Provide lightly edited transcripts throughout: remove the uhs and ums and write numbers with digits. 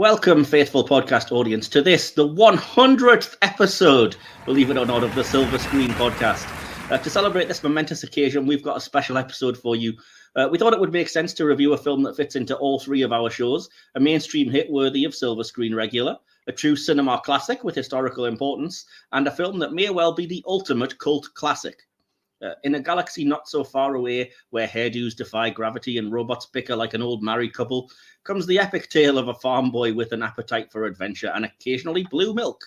Welcome, faithful podcast audience, to this, the 100th episode, believe it or not, of the Silver Screen podcast. To celebrate this momentous occasion, we've got a special episode for you. We thought it would make sense to review a film that fits into all three of our shows, a mainstream hit worthy of Silver Screen regular, a true cinema classic with historical importance, and a film that may well be the ultimate cult classic. In a galaxy not so far away, where hairdos defy gravity and robots bicker like an old married couple, comes the epic tale of a farm boy with an appetite for adventure and occasionally blue milk.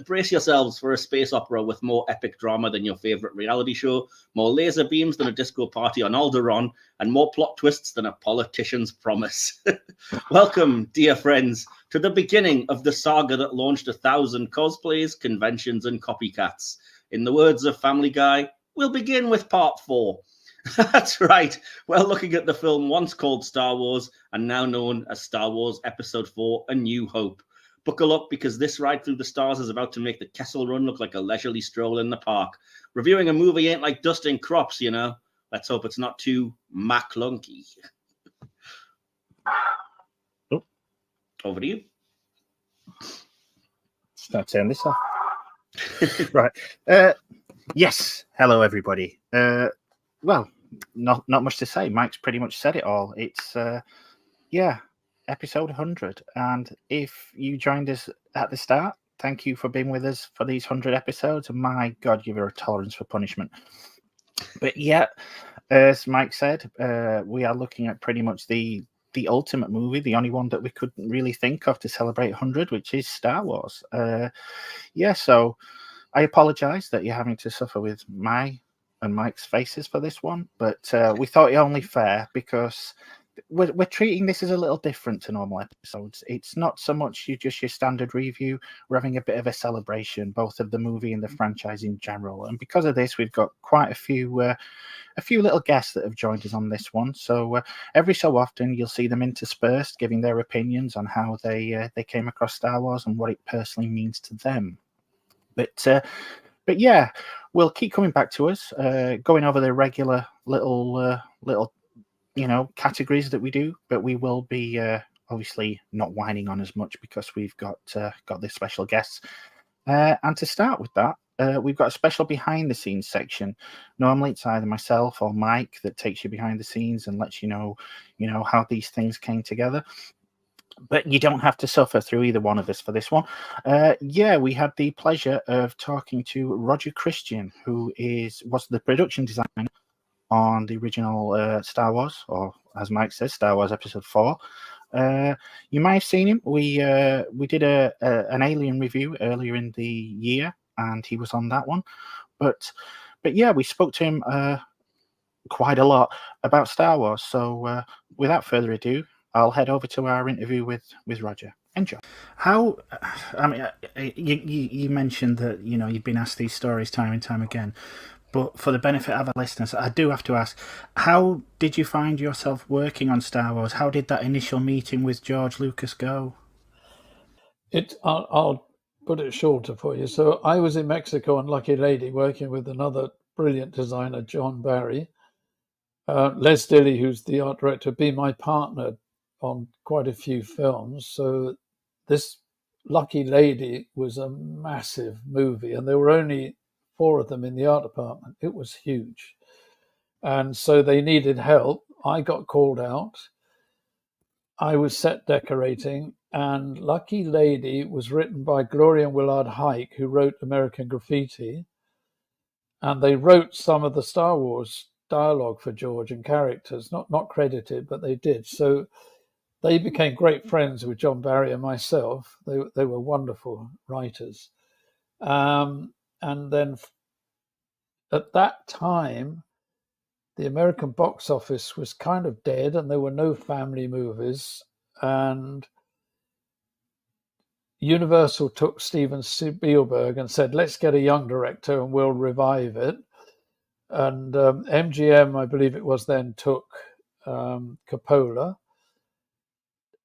Brace yourselves for a space opera with more epic drama than your favourite reality show, more laser beams than a disco party on Alderaan, and more plot twists than a politician's promise. Welcome, dear friends, to the beginning of the saga that launched 1,000 cosplays, conventions, and copycats. In the words of Family Guy, we'll begin with part 4. That's right. We're looking at the film once called Star Wars and now known as Star Wars Episode 4, A New Hope. Buckle up because this ride through the stars is about to make the Kessel Run look like a leisurely stroll in the park. Reviewing a movie ain't like dusting crops, you know. Let's hope it's not too maclunky. Oh. Over to you. Start turning this off. Right. Yes. Hello, everybody. Well, not much to say. Mike's pretty much said it all. It's, episode 100. And if you joined us at the start, thank you for being with us for these 100 episodes. And my God, give her a tolerance for punishment. But yeah, as Mike said, we are looking at pretty much the ultimate movie, the only one that we couldn't really think of to celebrate 100, which is Star Wars. So I apologize that you're having to suffer with my and Mike's faces for this one, but we thought it only fair because we're treating this as a little different to normal episodes. It's not so much your standard review. We're having a bit of a celebration, both of the movie and the franchise in general. And because of this, we've got quite a few little guests that have joined us on this one. So every so often, you'll see them interspersed, giving their opinions on how they came across Star Wars and what it personally means to them. But yeah, we'll keep coming back to us, going over the regular little categories that we do. But we will be obviously not whining on as much because we've got this special guests. And to start with that, we've got a special behind the scenes section. Normally, it's either myself or Mike that takes you behind the scenes and lets you know how these things came together. But you don't have to suffer through either one of us for this one. We had the pleasure of talking to Roger Christian, who was the production designer on the original Star Wars, or as Mike says, Star Wars Episode 4. You might have seen him. We did an Alien review earlier in the year, and he was on that one. But yeah, we spoke to him quite a lot about Star Wars. So without further ado, I'll head over to our interview with Roger. Enjoy. You mentioned that you've been asked these stories time and time again, but for the benefit of our listeners, I do have to ask: how did you find yourself working on Star Wars? How did that initial meeting with George Lucas go? I'll put it shorter for you. So I was in Mexico on Lucky Lady working with another brilliant designer, John Barry. Les Dilley, who's the art director, being my partner on quite a few films. So this Lucky Lady was a massive movie, and there were only 4 of them in the art department. It was huge. And so they needed help. I got called out. I was set decorating, and Lucky Lady was written by Gloria and Willard Hike, who wrote American Graffiti. And they wrote some of the Star Wars dialogue for George and characters, not credited, but they did. So they became great friends with John Barry and myself. They were wonderful writers. And then at that time, the American box office was kind of dead and there were no family movies. And Universal took Steven Spielberg and said, let's get a young director and we'll revive it. And MGM, I believe it was then, took Coppola.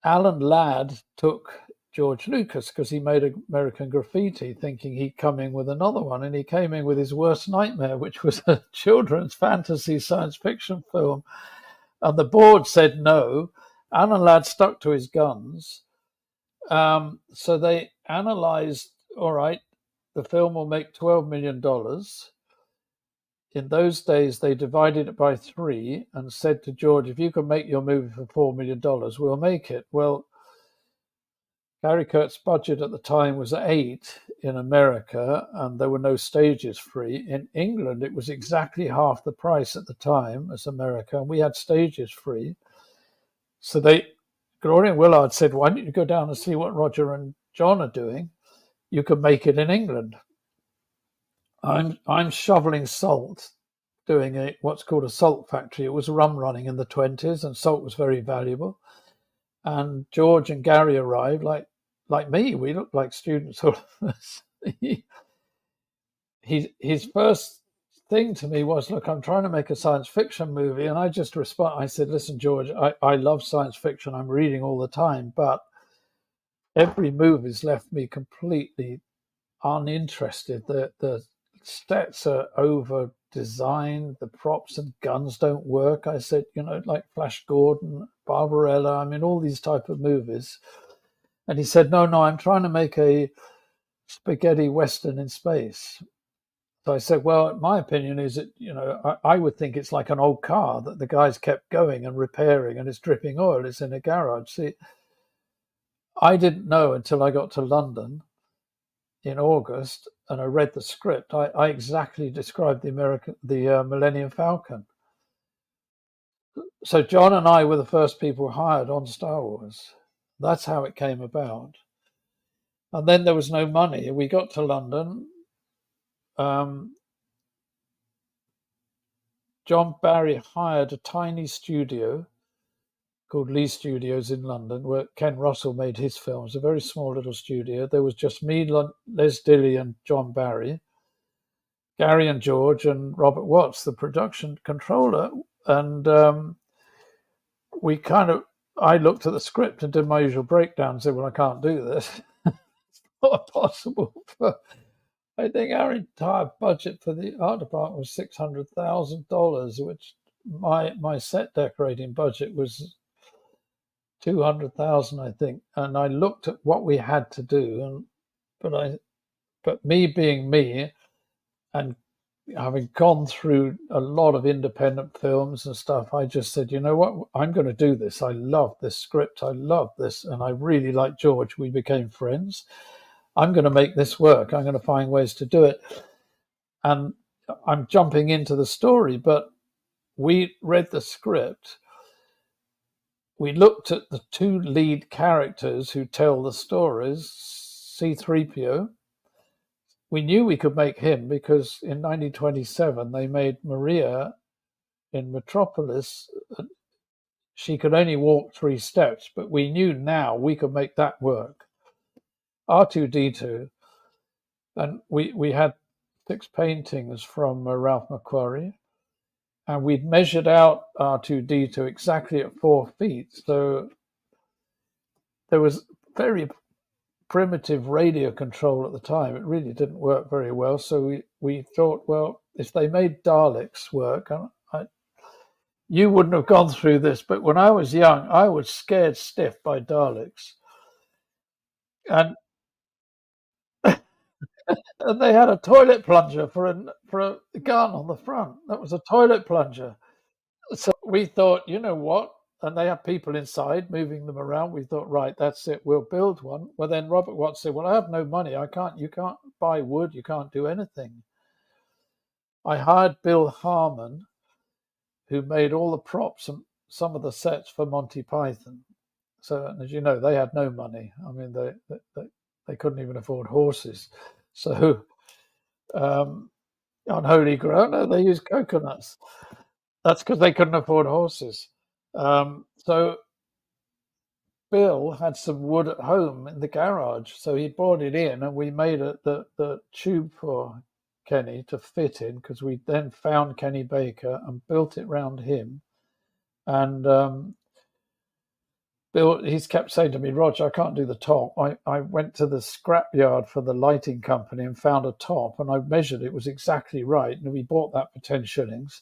Alan Ladd took George Lucas because he made American Graffiti thinking he'd come in with another one, and he came in with his worst nightmare, which was a children's fantasy science fiction film. And the board said no. Alan Ladd stuck to his guns. So they analysed, all right, the film will make $12 million. In those days, they divided it by 3 and said to George, if you can make your movie for $4 million, we'll make it. Well, Gary Kurtz's budget at the time was 8 in America, and there were no stages free. In England, it was exactly half the price at the time as America, and we had stages free. So Gloria and Willard said, why don't you go down and see what Roger and John are doing? You can make it in England. I'm shoveling salt, doing what's called a salt factory. It was rum running in the 20s, and salt was very valuable. And George and Gary arrived like me. We looked like students. His first thing to me was, look, I'm trying to make a science fiction movie. And I just I said, listen, George, I love science fiction. I'm reading all the time, but every movie's left me completely uninterested. The sets are over designed, the props and guns don't work. I said, like Flash Gordon, Barbarella, I mean, all these type of movies. And he said, no, I'm trying to make a spaghetti Western in space. So I said, well, my opinion is that, I would think it's like an old car that the guys kept going and repairing, and it's dripping oil. It's in a garage. See, I didn't know until I got to London in August and I read the script. I exactly described the Millennium Falcon. So John and I were the first people hired on Star Wars. That's how it came about. And then there was no money. We got to London. John Barry hired a tiny studio called Lee Studios in London, where Ken Russell made his films, a very small little studio. There was just me, Les Dilley and John Barry, Gary and George and Robert Watts, the production controller. And I looked at the script and did my usual breakdown and said, well, I can't do this. It's not possible. I think our entire budget for the art department was $600,000, which my set decorating budget was $200,000, I think. And I looked at what we had to do, but me being me, and having gone through a lot of independent films and stuff, I just said, you know what, I'm going to do this. I love this script. I love this. And I really like George. We became friends. I'm going to make this work. I'm going to find ways to do it. And I'm jumping into the story, but we read the script. We looked at the 2 lead characters who tell the stories, C-3PO. We knew we could make him because in 1927 they made Maria in Metropolis. She could only walk 3 steps, but we knew now we could make that work. R2-D2, and we had 6 paintings from Ralph McQuarrie, and we'd measured out R2-D2 exactly at 4 feet. So there was very primitive radio control at the time. It really didn't work very well. So we thought, well, if they made Daleks work, you wouldn't have gone through this, but when I was young, I was scared stiff by Daleks. And they had a toilet plunger for a gun on the front. That was a toilet plunger. So we thought, you know what? And they have people inside moving them around. We thought, right, that's it. We'll build one. Well, then Robert Watts said, well, I have no money. You can't buy wood. You can't do anything. I hired Bill Harmon, who made all the props and some of the sets for Monty Python. So, as you know, they had no money. I mean, they couldn't even afford horses. So, Unholy Grail, no, they used coconuts. That's because they couldn't afford horses. So Bill had some wood at home in the garage, so he brought it in, and we made the tube for Kenny to fit in, because we then found Kenny Baker and built it round him. And Bill, he's kept saying to me, Roger, I can't do the top. I went to the scrapyard for the lighting company and found a top, and I measured it was exactly right, and we bought that for 10 shillings.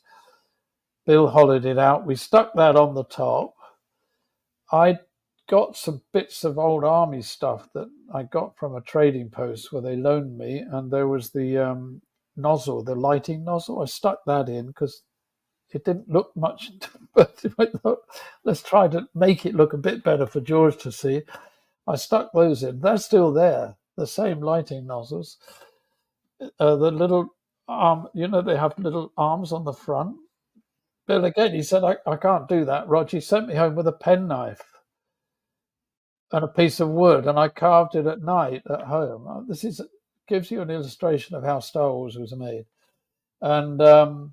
Bill hollowed it out. We stuck that on the top. I got some bits of old army stuff that I got from a trading post where they loaned me, and there was the nozzle, the lighting nozzle. I stuck that in because it didn't look much, but I thought, let's try to make it look a bit better for George to see. I stuck those in. They're still there, the same lighting nozzles. The little they have little arms on the front. Bill, again, he said, I can't do that, Roger. He sent me home with a penknife and a piece of wood, and I carved it at night at home. This gives you an illustration of how Star Wars was made. And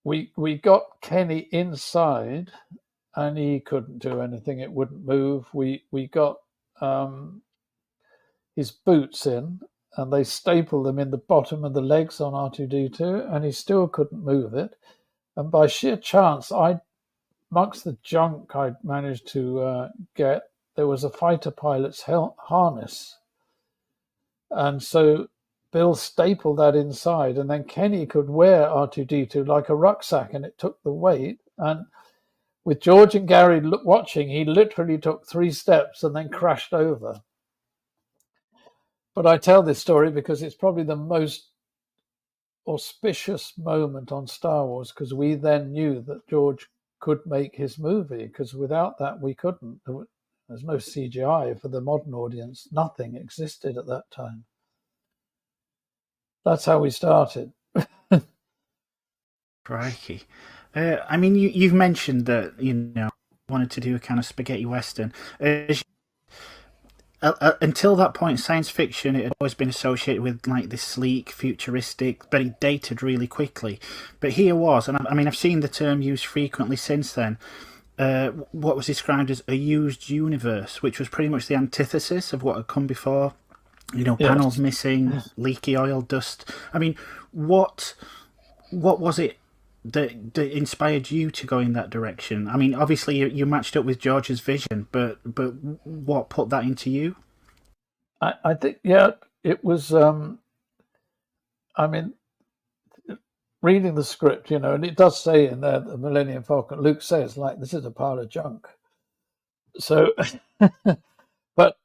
we got Kenny inside, and he couldn't do anything. It wouldn't move. We got his boots in, and they stapled them in the bottom of the legs on R2-D2, and he still couldn't move it. And by sheer chance, amongst the junk I'd managed to get, there was a fighter pilot's harness. And so Bill stapled that inside, and then Kenny could wear R2-D2 like a rucksack, and it took the weight. And with George and Gary watching, he literally took 3 steps and then crashed over. But I tell this story because it's probably the most auspicious moment on Star Wars, because we then knew that George could make his movie, because without that we couldn't. There's no CGI for the modern audience. Nothing existed at that time. That's how we started. Crikey. I mean, you've mentioned that, wanted to do a kind of spaghetti western. Until that point, science fiction, it had always been associated with like this sleek, futuristic, but it dated really quickly. But here was, and I mean, I've seen the term used frequently since then, what was described as a used universe, which was pretty much the antithesis of what had come before. Panels missing, leaky oil, dust. I mean, what was it that inspired you to go in that direction? I mean, obviously you matched up with George's vision, but what put that into you? I think, it was. I mean, reading the script, and it does say in there, the Millennium Falcon, Luke says, like, this is a pile of junk. So, but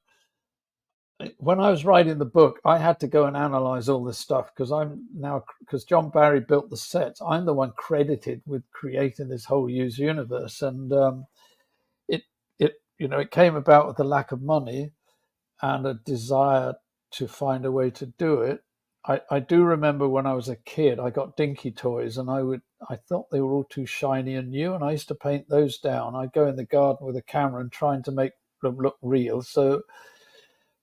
when I was writing the book, I had to go and analyze all this stuff because John Barry built the sets. I'm the one credited with creating this whole used universe, and it came about with a lack of money and a desire to find a way to do it. I do remember when I was a kid, I got dinky toys, and I thought they were all too shiny and new, and I used to paint those down. I'd go in the garden with a camera and trying to make them look real. So.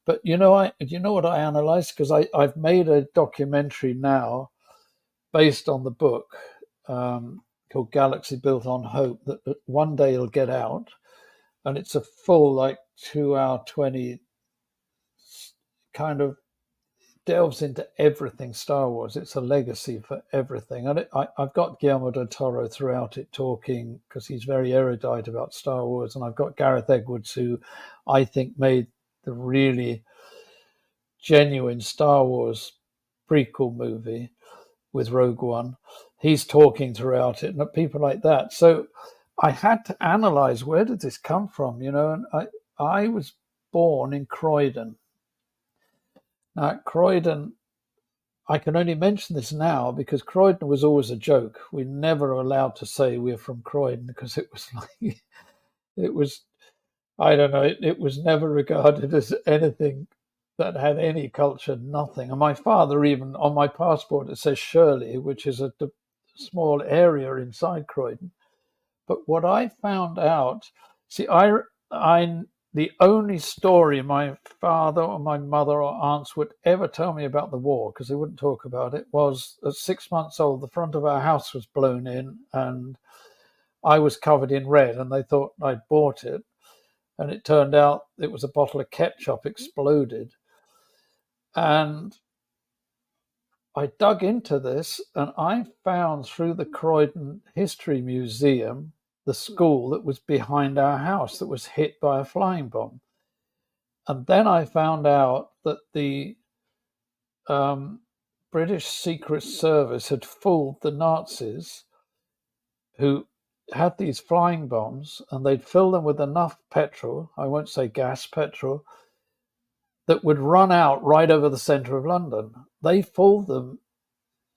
But what I analysed, because I've made a documentary now based on the book called Galaxy Built on Hope that one day it'll get out, and it's a full 2-hour 20 kind of delves into everything Star Wars. It's a legacy for everything, and I've got Guillermo del Toro throughout it talking, because he's very erudite about Star Wars, and I've got Gareth Edwards, who I think made the really genuine Star Wars prequel movie with Rogue One. He's talking throughout it, and people like that. So I had to analyze, where did this come from, and I was born in Croydon. Now, Croydon, I can only mention this now because Croydon was always a joke. We never allowed to say we're from Croydon, because it was I don't know, it was never regarded as anything that had any culture, nothing. And my father, even on my passport, it says Shirley, which is a small area inside Croydon. But what I found out, the only story my father or my mother or aunts would ever tell me about the war, because they wouldn't talk about it, was at 6 months old, the front of our house was blown in and I was covered in red, and they thought I'd bought it. And it turned out it was a bottle of ketchup exploded. And I dug into this, and I found through the Croydon History Museum the school that was behind our house that was hit by a flying bomb. And then I found out that the British Secret Service had fooled the Nazis, who had these flying bombs, and they'd fill them with enough petrol, I won't say gas, petrol, that would run out right over the centre of London. They fooled them,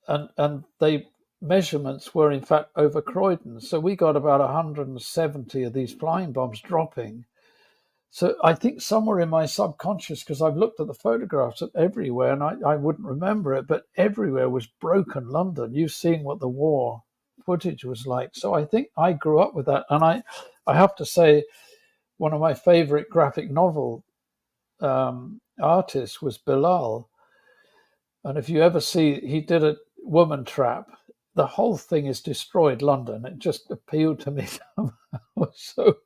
and they measurements were in fact over Croydon. So we got about 170 of these flying bombs dropping. So I think somewhere in my subconscious, because I've looked at the photographs of everywhere, and I wouldn't remember it, but everywhere was broken London. You've seen what the war footage was like. So I think I grew up with that. And I have to say, one of my favorite graphic novel artists was Bilal. And if you ever see, he did a woman trap. The whole thing is destroyed London. It just appealed to me somehow. So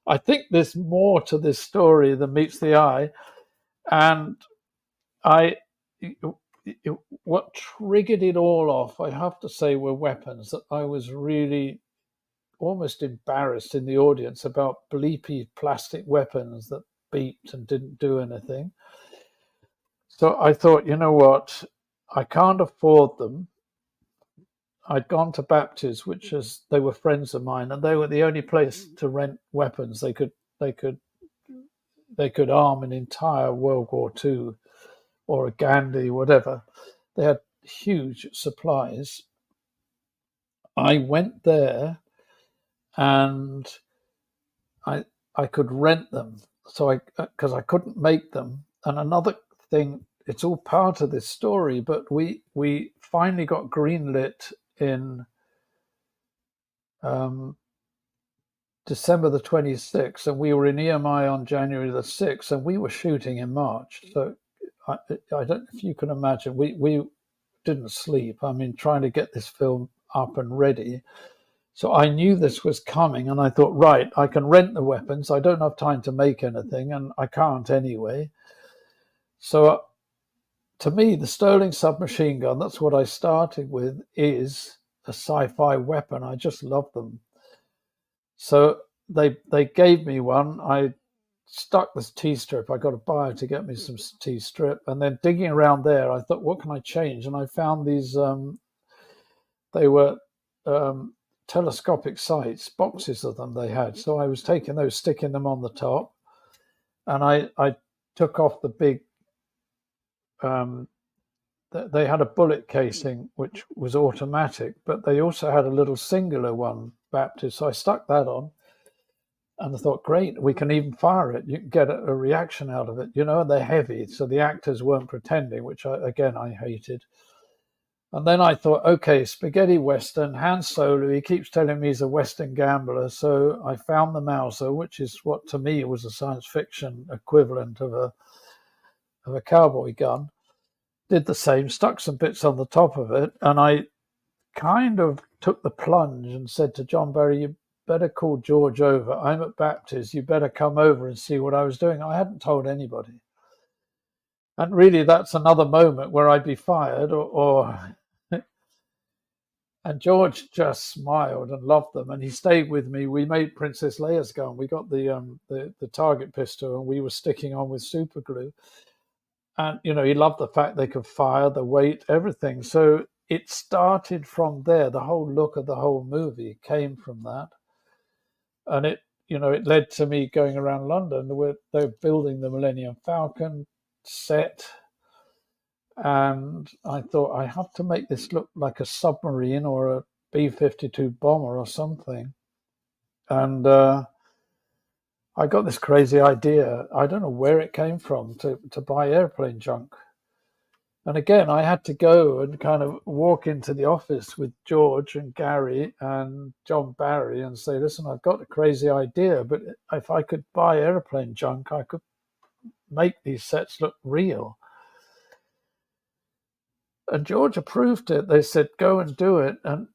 I think there's more to this story than meets the eye. And what triggered it all off, I have to say, were weapons that I was really almost embarrassed in the audience about bleepy plastic weapons that beeped and didn't do anything. So I thought, you know what, I can't afford them. I'd gone to Baptist, which is, they were friends of mine, and they were the only place to rent weapons. They could arm an entire World War II or a Gandhi, whatever. They had huge supplies. I went there, and I could rent them, so because I couldn't make them. And another thing, it's all part of this story, but we finally got greenlit in December the 26th, and we were in EMI on January the 6th, and we were shooting in March. So I don't know if you can imagine, we didn't sleep. I mean, trying to get this film up and ready. So I knew this was coming, and I thought, right, I can rent the weapons. I don't have time to make anything, and I can't anyway. So to me, the Sterling submachine gun, that's what I started with, is a sci-fi weapon. I just love them. So they gave me one. I stuck this T-strip. I got a buyer to get me some T-strip. And then digging around there, I thought, what can I change? And I found these, they were telescopic sights, boxes of them they had. So I was taking those, sticking them on the top. And I took off the big, they had a bullet casing, which was automatic, but they also had a little singular one, Baptist. So I stuck that on, and I thought, great, we can even fire it. You can get a reaction out of it, you know, and they're heavy. So the actors weren't pretending, which I hated. And then I thought, okay, spaghetti Western, Han Solo, he keeps telling me he's a Western gambler. So I found the Mauser, which is what to me was a science fiction equivalent of a cowboy gun. Did the same, stuck some bits on the top of it, and I kind of took the plunge and said to John Barry, you better call George over. I'm at Baptist. You better come over and see what I was doing. I hadn't told anybody. And really, that's another moment where I'd be fired or and George just smiled and loved them, and he stayed with me. We made Princess Leia's gun. We got the target pistol, and we were sticking on with super glue. And, you know, he loved the fact they could fire, the weight, everything. So it started from there. The whole look of the whole movie came from that. And it led to me going around London where they were building the Millennium Falcon set. And I thought, I have to make this look like a submarine or a B-52 bomber or something. And I got this crazy idea. I don't know where it came from to buy airplane junk. And again, I had to go and kind of walk into the office with George and Gary and John Barry and say, listen, I've got a crazy idea, but if I could buy airplane junk, I could make these sets look real. And George approved it. They said, go and do it. And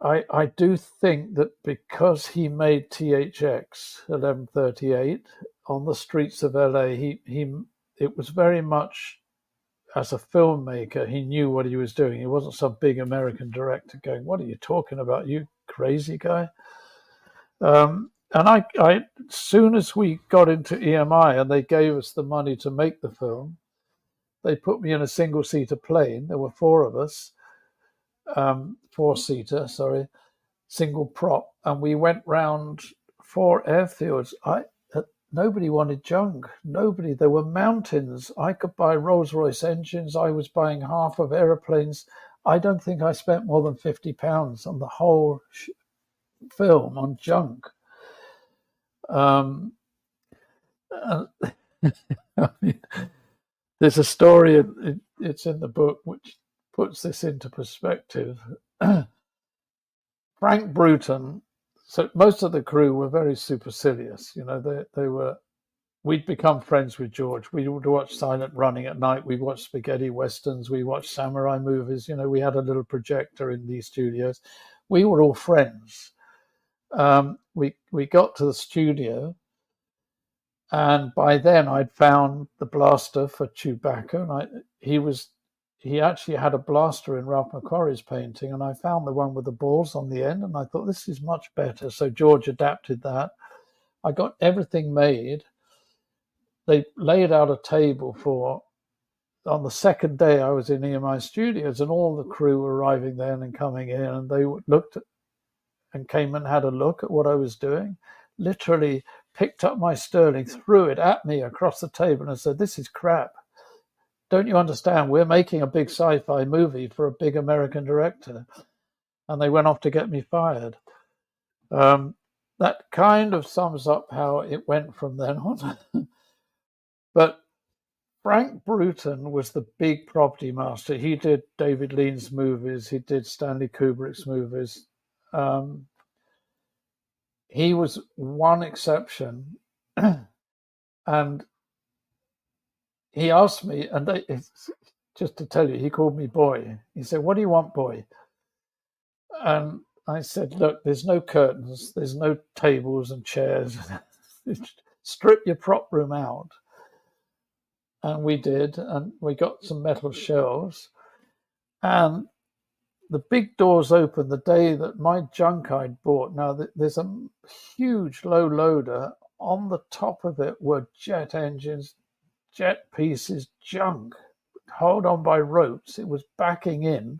I do think that because he made THX 1138 on the streets of LA, it was very much, as a filmmaker, he knew what he was doing. He wasn't some big American director going, what are you talking about, you crazy guy? And I as soon as we got into EMI and they gave us the money to make the film, they put me in a single-seater plane. There were four of us. Four-seater, sorry. single prop, and we went round 4 airfields. Nobody wanted junk. Nobody. There were mountains. I could buy Rolls-Royce engines. I was buying half of aeroplanes. I don't think I spent more than £50 on the whole film on junk. I mean, there's a story, it's in the book, which puts this into perspective. Frank Bruton, so most of the crew were very supercilious. You know, we'd become friends with George. We would watch Silent Running at night. We watched spaghetti westerns. We watched samurai movies. You know, we had a little projector in these studios. We were all friends. We got to the studio, and by then I'd found the blaster for Chewbacca, and he actually had a blaster in Ralph McQuarrie's painting, and I found the one with the balls on the end, and I thought, this is much better. So George adapted that. I got everything made. They laid out a table on the second day I was in EMI Studios, and all the crew were arriving then and coming in, and they looked at and came and had a look at what I was doing, literally picked up my sterling, threw it at me across the table and said, this is crap. Don't you understand? We're making a big sci-fi movie for a big American director. And they went off to get me fired. That kind of sums up how it went from then on. But Frank Bruton was the big property master. He did David Lean's movies. He did Stanley Kubrick's movies. He was one exception. And he asked me, and just to tell you, he called me boy. He said, what do you want, boy? And I said, look, there's no curtains. There's no tables and chairs. Strip your prop room out. And we did, and we got some metal shelves. And the big doors opened the day that my junk I'd bought. Now, there's a huge low loader. On the top of it were jet engines, jet pieces, junk, held on by ropes. It was backing in.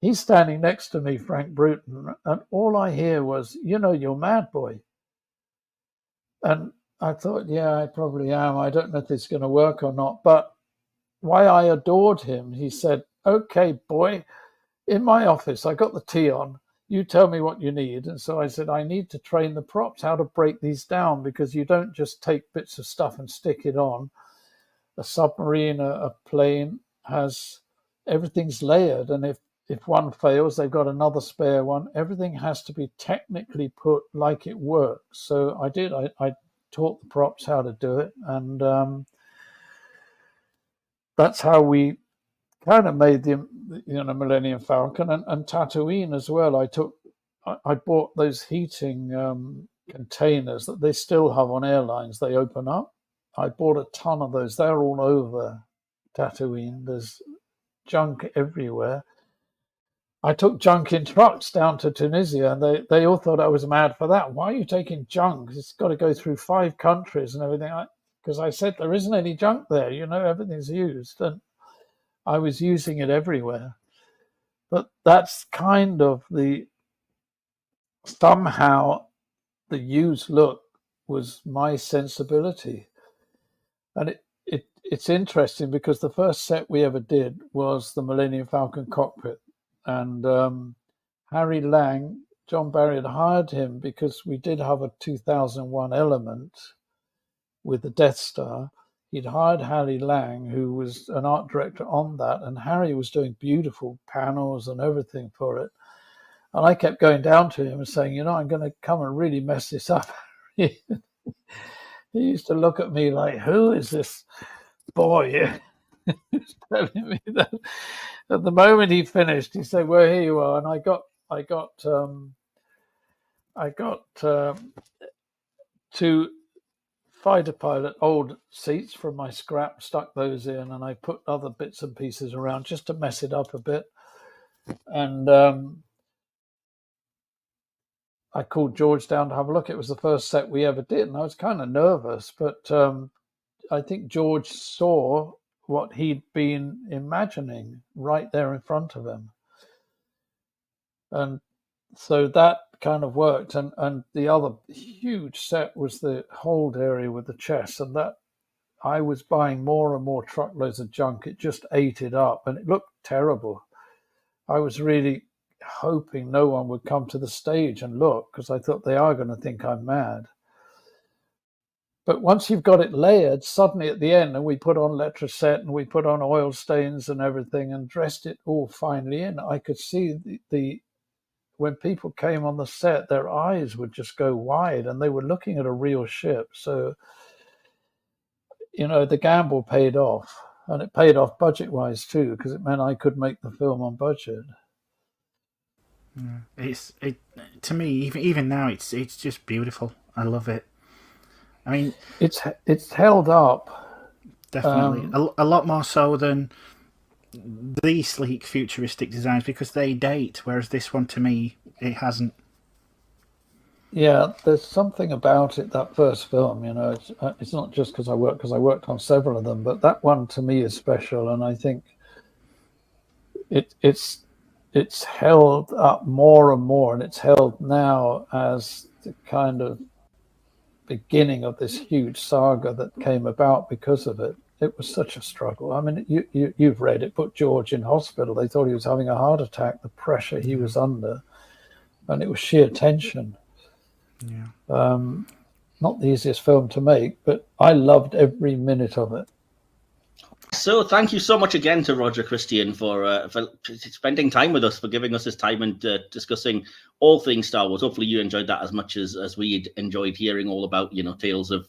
He's standing next to me, Frank Bruton, and all I hear was, you know, you're mad, boy. And I thought, yeah, I probably am. I don't know if it's going to work or not. But why I adored him, he said, okay, boy, in my office, I got the tea on. You tell me what you need. And so I said, I need to train the props how to break these down, because you don't just take bits of stuff and stick it on. A submarine, a plane everything's layered. And if one fails, they've got another spare one. Everything has to be technically put like it works. So I did. I taught the props how to do it. And that's how we kind of made the Millennium Falcon and Tatooine as well. I bought those heating containers that they still have on airlines. They open up. I bought a ton of those. They're all over Tatooine. There's junk everywhere. I took junk in trucks down to Tunisia, and they all thought I was mad for that. Why are you taking junk? It's got to go through 5 countries and everything. Because I said there isn't any junk there. You know, everything's used. And I was using it everywhere. But that's kind of somehow the used look was my sensibility. And it's interesting because the first set we ever did was the Millennium Falcon cockpit. And Harry Lang, John Barry had hired him because we did have a 2001 Element with the Death Star. He'd hired Harry Lang, who was an art director on that, and Harry was doing beautiful panels and everything for it. And I kept going down to him and saying, you know, I'm going to come and really mess this up. He used to look at me like, who is this boy? He's telling me that. At the moment he finished, he said, well, here you are. And I got 2 fighter pilot old seats from my scrap, stuck those in, and I put other bits and pieces around just to mess it up a bit. And I called George down to have a look. It was the first set we ever did, and I was kind of nervous, but I think George saw what he'd been imagining right there in front of him. And So that kind of worked. And the other huge set was the hold area with the chest. And that I was buying more and more truckloads of junk. It just ate it up and it looked terrible. I was really hoping no one would come to the stage and look, because I thought they are going to think I'm mad. But once you've got it layered, suddenly at the end, and we put on letraset and we put on oil stains and everything and dressed it all finely in, I could see the when people came on the set, their eyes would just go wide and they were looking at a real ship. So, the gamble paid off, and it paid off budget-wise too, because it meant I could make the film on budget. To me, even now, it's just beautiful. I love it. I mean, it's held up definitely a lot more so than the sleek futuristic designs, because they date, whereas this one, to me, it hasn't. Yeah, there's something about it, that first film. It's not just because I worked on several of them, but that one to me is special, and I think it's held up more and more, and it's held now as the kind of beginning of this huge saga that came about because of it. It was such a struggle. I mean, you've read it. Put George in hospital. They thought he was having a heart attack. The pressure he was under, and it was sheer tension. Yeah. Not the easiest film to make, but I loved every minute of it. So thank you so much again to Roger Christian for spending time with us, for giving us his time and discussing all things Star Wars. Hopefully you enjoyed that as much as we enjoyed hearing all about, tales of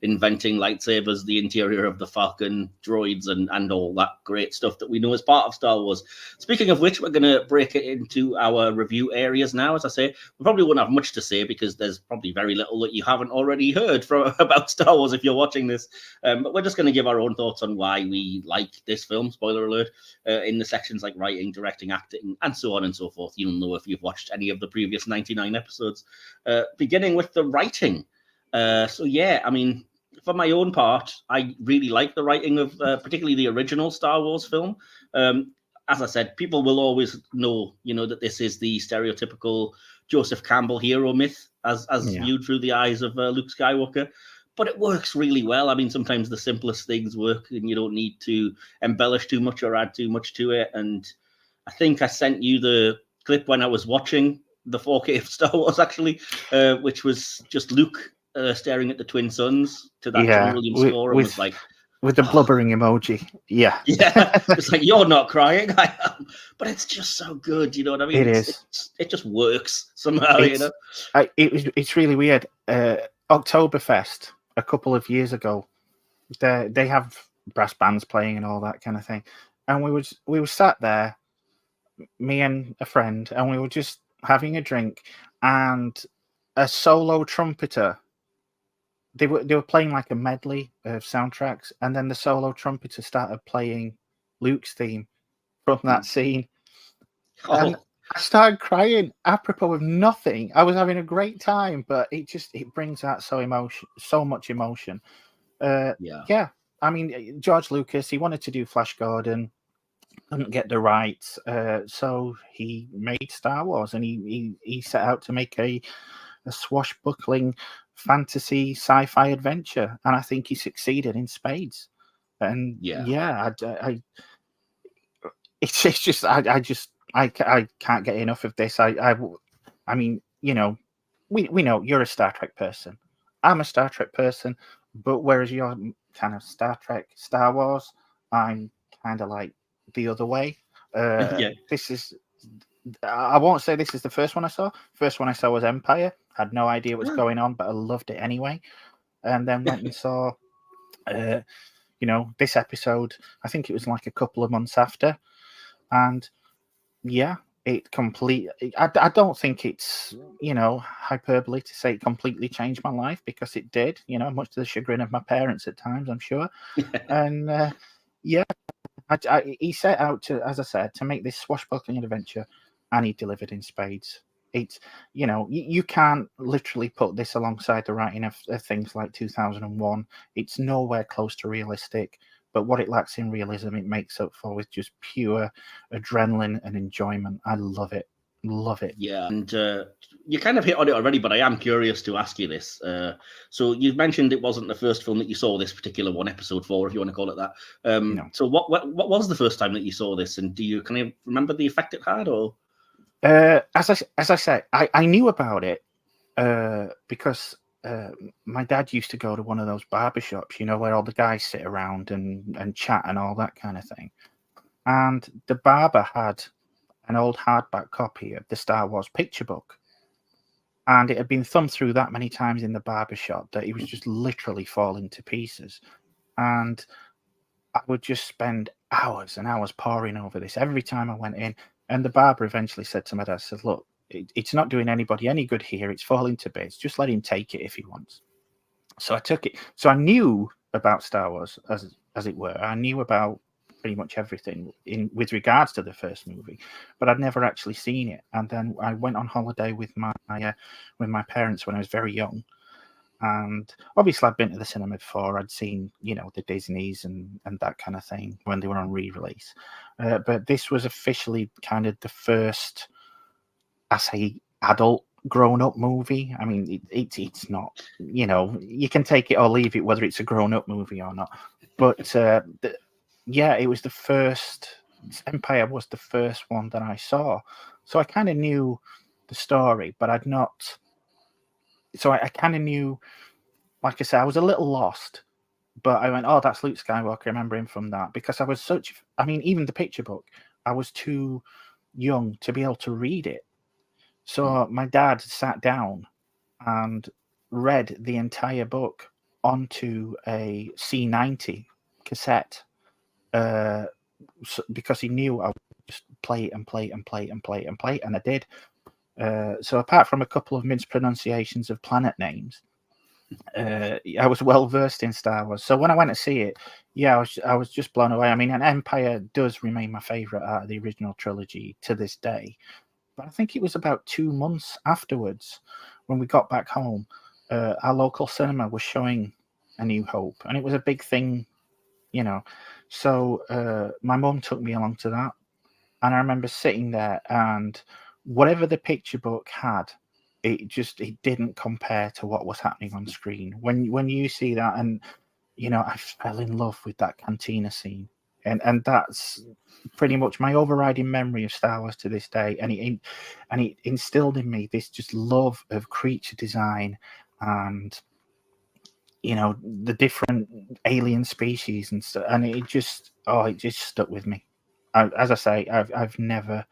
inventing lightsabers, the interior of the Falcon, droids, and all that great stuff that we know as part of Star Wars. Speaking of which, we're going to break it into our review areas now. As I say, we probably won't have much to say because there's probably very little that you haven't already heard about Star Wars if you're watching this. But we're just going to give our own thoughts on why we like this film, spoiler alert, in the sections like writing, directing, acting, and so on and so forth. You'll know if you've watched any of the previous 99 episodes. Beginning with the writing. For my own part, I really like the writing of particularly the original Star Wars film. As I said, people will always know, that this is the stereotypical Joseph Campbell hero myth as viewed through the eyes of Luke Skywalker. But it works really well. I mean, sometimes the simplest things work and you don't need to embellish too much or add too much to it. And I think I sent you the clip when I was watching the 4K of Star Wars, actually, which was just Luke staring at the twin suns to that John Williams score, and was like, with the blubbering emoji. Yeah. It's like, you're not crying, I am, but it's just so good. You know what I mean? It just works somehow. It's really weird. Oktoberfest a couple of years ago, they have brass bands playing and all that kind of thing, and we were sat there, me and a friend, and we were just having a drink, and a solo trumpeter. They were playing like a medley of soundtracks, and then the solo trumpeter started playing Luke's theme from that scene. And I started crying apropos of nothing. I was having a great time, but it brings out so much emotion. I mean, George Lucas, he wanted to do Flash Gordon, couldn't get the rights, so he made Star Wars, and he set out to make a swashbuckling fantasy sci-fi adventure, and I think he succeeded in spades. And I can't get enough of this. I mean, we know you're a Star Trek person. I'm a Star Trek person, but whereas you're kind of Star Trek, Star Wars, I'm kind of like the other way. This is. I won't say this is the first one I saw. First one I saw was Empire. Had no idea what's going on, but I loved it anyway. And then went and saw, this episode. I think it was like a couple of months after. And it completely. I don't think it's hyperbole to say it completely changed my life, because it did. Much to the chagrin of my parents at times, I'm sure. And he set out to, as I said, to make this swashbuckling adventure, and he delivered in spades. It's, you can't literally put this alongside the writing of things like 2001. It's nowhere close to realistic, but what it lacks in realism, it makes up for with just pure adrenaline and enjoyment. I love it. Love it. Yeah, and you kind of hit on it already, but I am curious to ask you this. So you mentioned it wasn't the first film that you saw, this particular one, episode 4, if you want to call it that. No. So what was the first time that you saw this, and do you kind of remember the effect it had, or? As I say, I knew about it because my dad used to go to one of those barbershops, you know, where all the guys sit around and chat and all that kind of thing. And the barber had an old hardback copy of the Star Wars picture book. And it had been thumbed through that many times in the barbershop that it was just literally falling to pieces. And I would just spend hours and hours poring over this every time I went in. And the barber eventually said to my dad, said, look, it's not doing anybody any good here. It's falling to bits. Just let him take it if he wants. So I took it. So I knew about Star Wars, as it were. I knew about pretty much everything with regards to the first movie, but I'd never actually seen it. And then I went on holiday with my parents when I was very young. And obviously I'd been to the cinema before. I'd seen, you know, the Disneys and that kind of thing when they were on re-release. But this was officially kind of the first, I say, adult grown-up movie. I mean, it's not, you know, you can take it or leave it, whether it's a grown-up movie or not. But yeah, it was the first. Empire was the first one that I saw. So I kind of knew the story, but I'd not. So I kind of knew, like I said, I was a little lost, but I went, oh, that's Luke Skywalker. I remember him from that, because I was I mean, even the picture book, I was too young to be able to read it. So my dad sat down and read the entire book onto a C90 cassette because he knew I would just play it and play it and play it and play it and play it, and I did. So apart from a couple of mispronunciations of planet names, I was well versed in Star Wars. So when I went to see it, yeah, I was just blown away. I mean, and Empire does remain my favorite out of the original trilogy to this day. But I think it was about 2 months afterwards when we got back home, our local cinema was showing A New Hope, and it was a big thing, you know. So my mum took me along to that, and I remember sitting there, and whatever the picture book had, it didn't compare to what was happening on screen. When you see that, and you know, I fell in love with that cantina scene, and that's pretty much my overriding memory of Star Wars to this day. And it instilled in me this just love of creature design and, you know, the different alien species and stuff. And it just stuck with me. As I say, I've never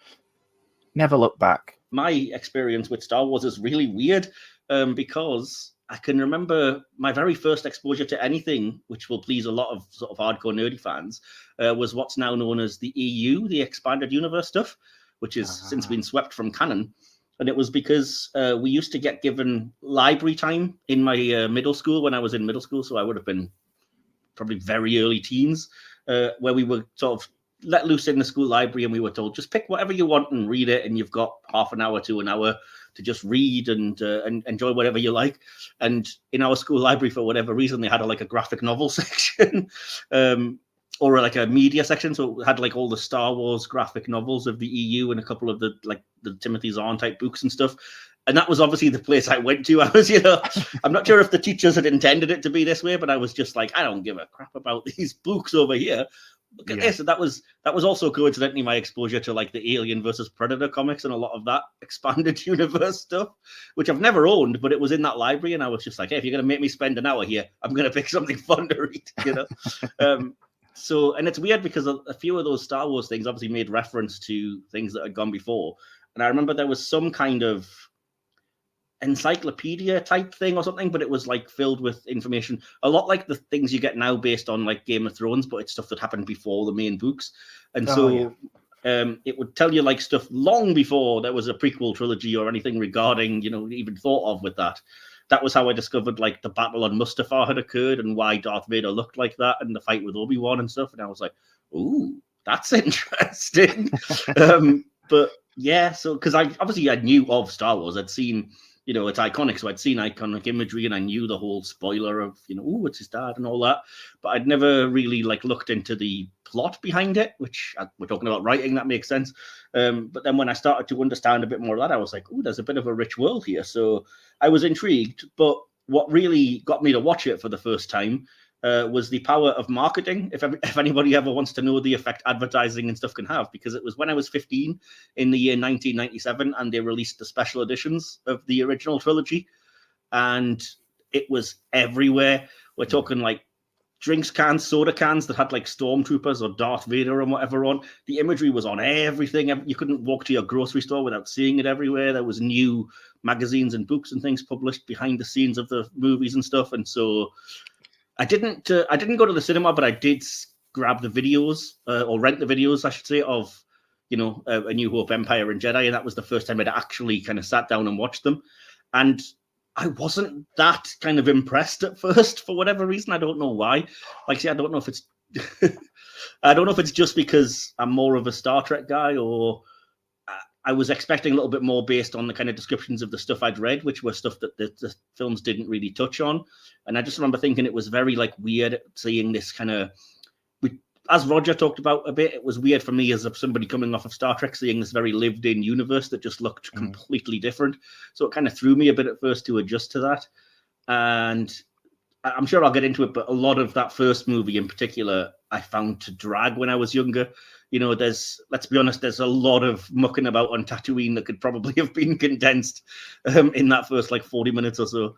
looked back. My experience with Star Wars is really weird because I can remember my very first exposure to anything, which will please a lot of sort of hardcore nerdy fans, was what's now known as the EU, the Expanded Universe stuff, which has since been swept from canon. And it was because we used to get given library time in my middle school when I was in middle school. So I would have been probably very early teens, where we were sort of let loose in the school library, and we were told, just pick whatever you want and read it, and you've got half an hour to an hour to just read and enjoy whatever you like. And in our school library, for whatever reason, they had a graphic novel section, or like a media section. So it had like all the Star Wars graphic novels of the EU and a couple of the Timothy Zahn type books and stuff. And that was obviously the place I went to. I was, you know, I'm not sure if the teachers had intended it to be this way, but I was just like, I don't give a crap about these books over here. Look at this. And that was also coincidentally my exposure to like the Alien versus Predator comics and a lot of that expanded universe stuff, which I've never owned, but it was in that library, and I was just like, hey, if you're going to make me spend an hour here, I'm going to pick something fun to read, you know. So, and it's weird because a few of those Star Wars things obviously made reference to things that had gone before, and I remember there was some kind of encyclopedia type thing or something, but it was like filled with information, a lot like the things you get now based on like Game of Thrones, but it's stuff that happened before the main books. And it would tell you like stuff long before there was a prequel trilogy or anything regarding, you know, even thought of with that. That was how I discovered like the battle on Mustafar had occurred and why Darth Vader looked like that and the fight with Obi-Wan and stuff. And I was like, ooh, that's interesting. But yeah, so because I knew of Star Wars, I'd seen, you know, it's iconic. So I'd seen iconic imagery and I knew the whole spoiler of, you know, oh, it's his dad and all that. But I'd never really like looked into the plot behind it, which we're talking about writing, that makes sense. But then when I started to understand a bit more of that, I was like, oh, there's a bit of a rich world here. So I was intrigued. But what really got me to watch it for the first time was the power of marketing. If anybody ever wants to know the effect advertising and stuff can have, because it was when I was 15 in the year 1997, and they released the special editions of the original trilogy, and it was everywhere. We're talking like drinks cans, soda cans that had like stormtroopers or Darth Vader and whatever on. The imagery was on everything. You couldn't walk to your grocery store without seeing it everywhere. There was new magazines and books and things published behind the scenes of the movies and stuff. And so I didn't go to the cinema, but I did grab the videos or rent the videos, I should say, of, you know, A New Hope, Empire, and Jedi, and that was the first time I'd actually kind of sat down and watched them. And I wasn't that kind of impressed at first for whatever reason. I don't know why. Like I say, I don't know if it's I don't know if it's just because I'm more of a Star Trek guy, or I was expecting a little bit more based on the kind of descriptions of the stuff I'd read, which were stuff that the films didn't really touch on. And I just remember thinking it was very like weird seeing this kind of, as Roger talked about a bit, it was weird for me as somebody coming off of Star Trek, seeing this very lived in universe that just looked completely different. So it kind of threw me a bit at first to adjust to that. And I'm sure I'll get into it, but a lot of that first movie in particular, I found to drag when I was younger. You know, let's be honest, there's a lot of mucking about on Tatooine that could probably have been condensed in that first like 40 minutes or so.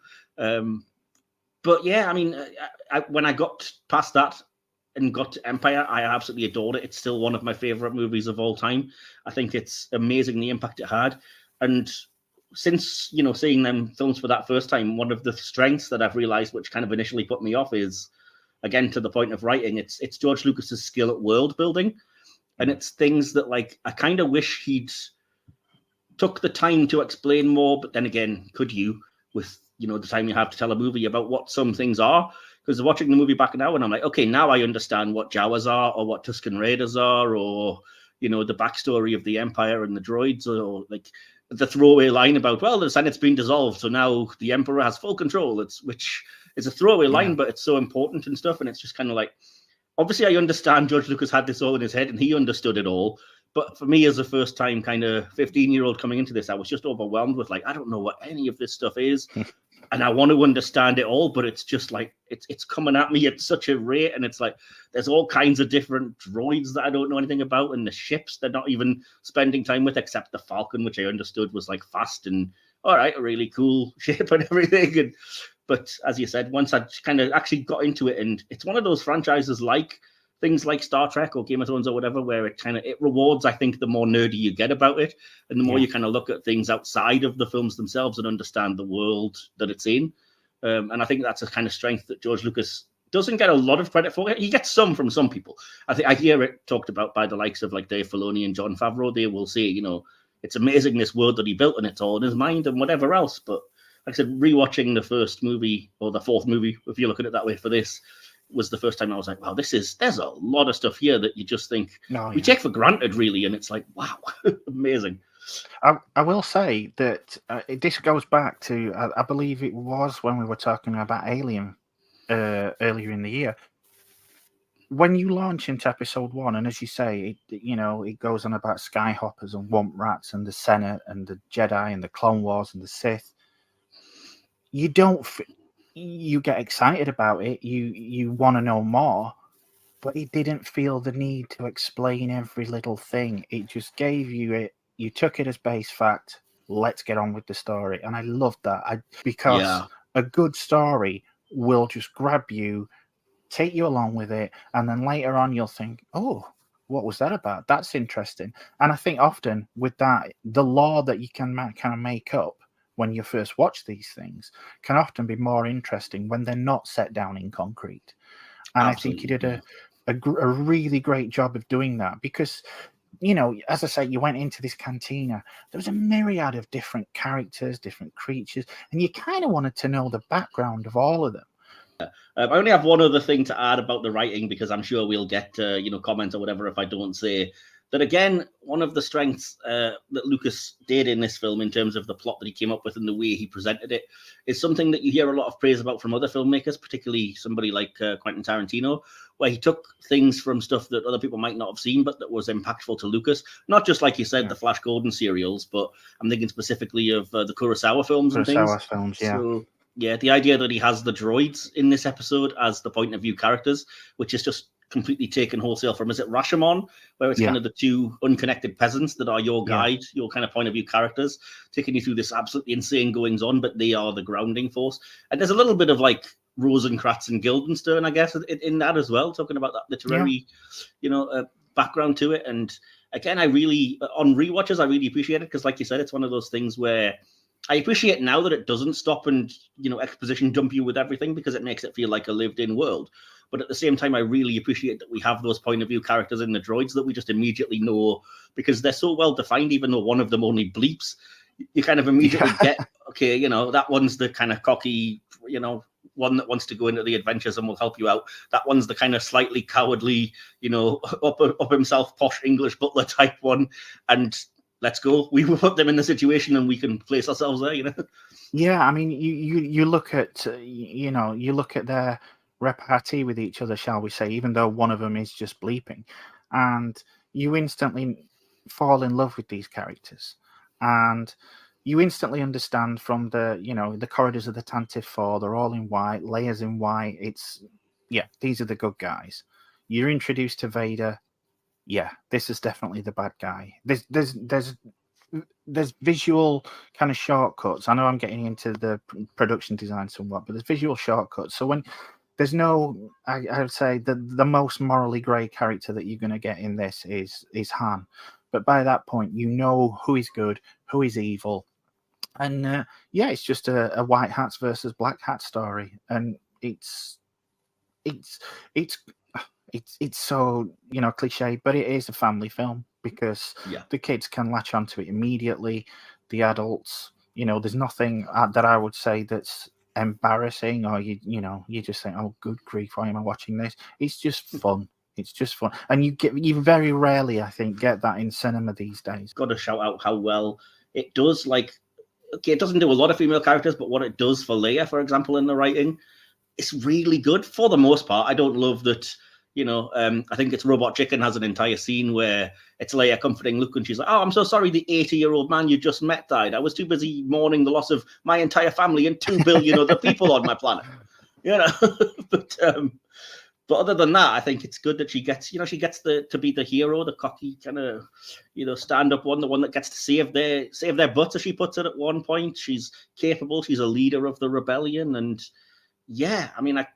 But yeah, I mean, when I got past that and got to Empire, I absolutely adored it. It's still one of my favorite movies of all time. I think it's amazing the impact it had. And since, you know, seeing them films for that first time, one of the strengths that I've realized, which kind of initially put me off, is, again, to the point of writing, it's George Lucas's skill at world building. And it's things that, like, I kind of wish he'd took the time to explain more. But then again, could you, with, you know, the time you have to tell a movie about what some things are? Because watching the movie back now, and I'm like, okay, now I understand what Jawas are, or what Tusken Raiders are, or, you know, the backstory of the Empire and the droids, or like the throwaway line about, well, the Senate's been dissolved, so now the Emperor has full control. Which is a throwaway line, but it's so important and stuff. And it's just kind of like, obviously, I understand George Lucas had this all in his head and he understood it all. But for me, as a first time kind of 15-year-old coming into this, I was just overwhelmed with, like, I don't know what any of this stuff is. And I want to understand it all, but it's just like, it's coming at me at such a rate. And it's like, there's all kinds of different droids that I don't know anything about. And the ships they're not even spending time with, except the Falcon, which I understood was like fast and, all right, a really cool ship and everything. But as you said, once I kind of actually got into it, and it's one of those franchises like things like Star Trek or Game of Thrones or whatever, where it rewards, I think, the more nerdy you get about it, and the more you kind of look at things outside of the films themselves and understand the world that it's in. And I think that's a kind of strength that George Lucas doesn't get a lot of credit for. He gets some from some people. I think I hear it talked about by the likes of like Dave Filoni and Jon Favreau. They will say, you know, it's amazing this world that he built and it's all in his mind and whatever else. But like I said, rewatching the first movie, or the fourth movie, if you look at it that way, for this, was the first time I was like, wow, there's a lot of stuff here that you just think we take for granted, really. And it's like, wow, amazing. I will say that this goes back to, I believe it was when we were talking about Alien earlier in the year. When you launch into episode 1, and as you say, it goes on about skyhoppers and womp rats and the Senate and the Jedi and the Clone Wars and the Sith. You get excited about it. You want to know more, but it didn't feel the need to explain every little thing. It just gave you it. You took it as base fact. Let's get on with the story, and I loved that. Because a good story will just grab you, take you along with it, and then later on you'll think, oh, what was that about? That's interesting. And I think often with that, the lore that you can kind of make up when you first watch these things can often be more interesting when they're not set down in concrete. And absolutely. I think you did a really great job of doing that, because, you know, as I say, you went into this cantina, there was a myriad of different characters, different creatures, and you kind of wanted to know the background of all of them. I only have one other thing to add about the writing, because I'm sure we'll get comments or whatever if I don't say that, again, one of the strengths that Lucas did in this film in terms of the plot that he came up with and the way he presented it is something that you hear a lot of praise about from other filmmakers, particularly somebody like Quentin Tarantino, where he took things from stuff that other people might not have seen, but that was impactful to Lucas. Not just, like you said, the Flash Gordon serials, but I'm thinking specifically of the Kurosawa films and things. So, yeah, the idea that he has the droids in this episode as the point of view characters, which is just completely taken wholesale from, is it Rashomon, where it's kind of the two unconnected peasants that are your guide, your kind of point of view characters, taking you through this absolutely insane goings on, but they are the grounding force. And there's a little bit of like Rosencrantz and Guildenstern, I guess, in that as well, talking about that literary, background to it. And again, I really, on rewatches, I really appreciate it because, like you said, it's one of those things where I appreciate now that it doesn't stop and, exposition dump you with everything because it makes it feel like a lived-in world. But at the same time, I really appreciate that we have those point of view characters in the droids that we just immediately know because they're so well defined, even though one of them only bleeps. You kind of immediately get, okay, that one's the kind of cocky, one that wants to go into the adventures and will help you out. That one's the kind of slightly cowardly, up himself, posh English butler type one. And let's go. We will put them in the situation and we can place ourselves there, Yeah, I mean, you look at, you look at their repartee with each other, shall we say, even though one of them is just bleeping, and you instantly fall in love with these characters, and you instantly understand from the corridors of the Tantive 4, they're all in white, Leia's in white. These are the good guys. You're introduced to Vader. Yeah, this is definitely the bad guy. There's visual kind of shortcuts. I know I'm getting into the production design somewhat, but there's visual shortcuts. So when there's no, I would say the most morally grey character that you're going to get in this is Han. But by that point, you know who is good, who is evil. And it's just a white hats versus black hat story. And it's so, cliche, but it is a family film because the kids can latch onto it immediately. The adults, there's nothing that I would say that's embarrassing or you just think, oh, good grief, why am I watching this? It's just fun. It's just fun. And you very rarely, I think, get that in cinema these days. Got to shout out how well it does. Like, okay, it doesn't do a lot of female characters, but what it does for Leia, for example, in the writing, it's really good for the most part. I don't love that. I think it's Robot Chicken has an entire scene where it's Leia comforting Luke and she's like, oh, I'm so sorry the 80-year-old man you just met died. I was too busy mourning the loss of my entire family and 2 billion other people on my planet. But other than that, I think it's good that she gets to be the hero, the cocky kind of, stand-up one, the one that gets to save their butts, as she puts it at one point. She's capable. She's a leader of the rebellion. And yeah, I mean, I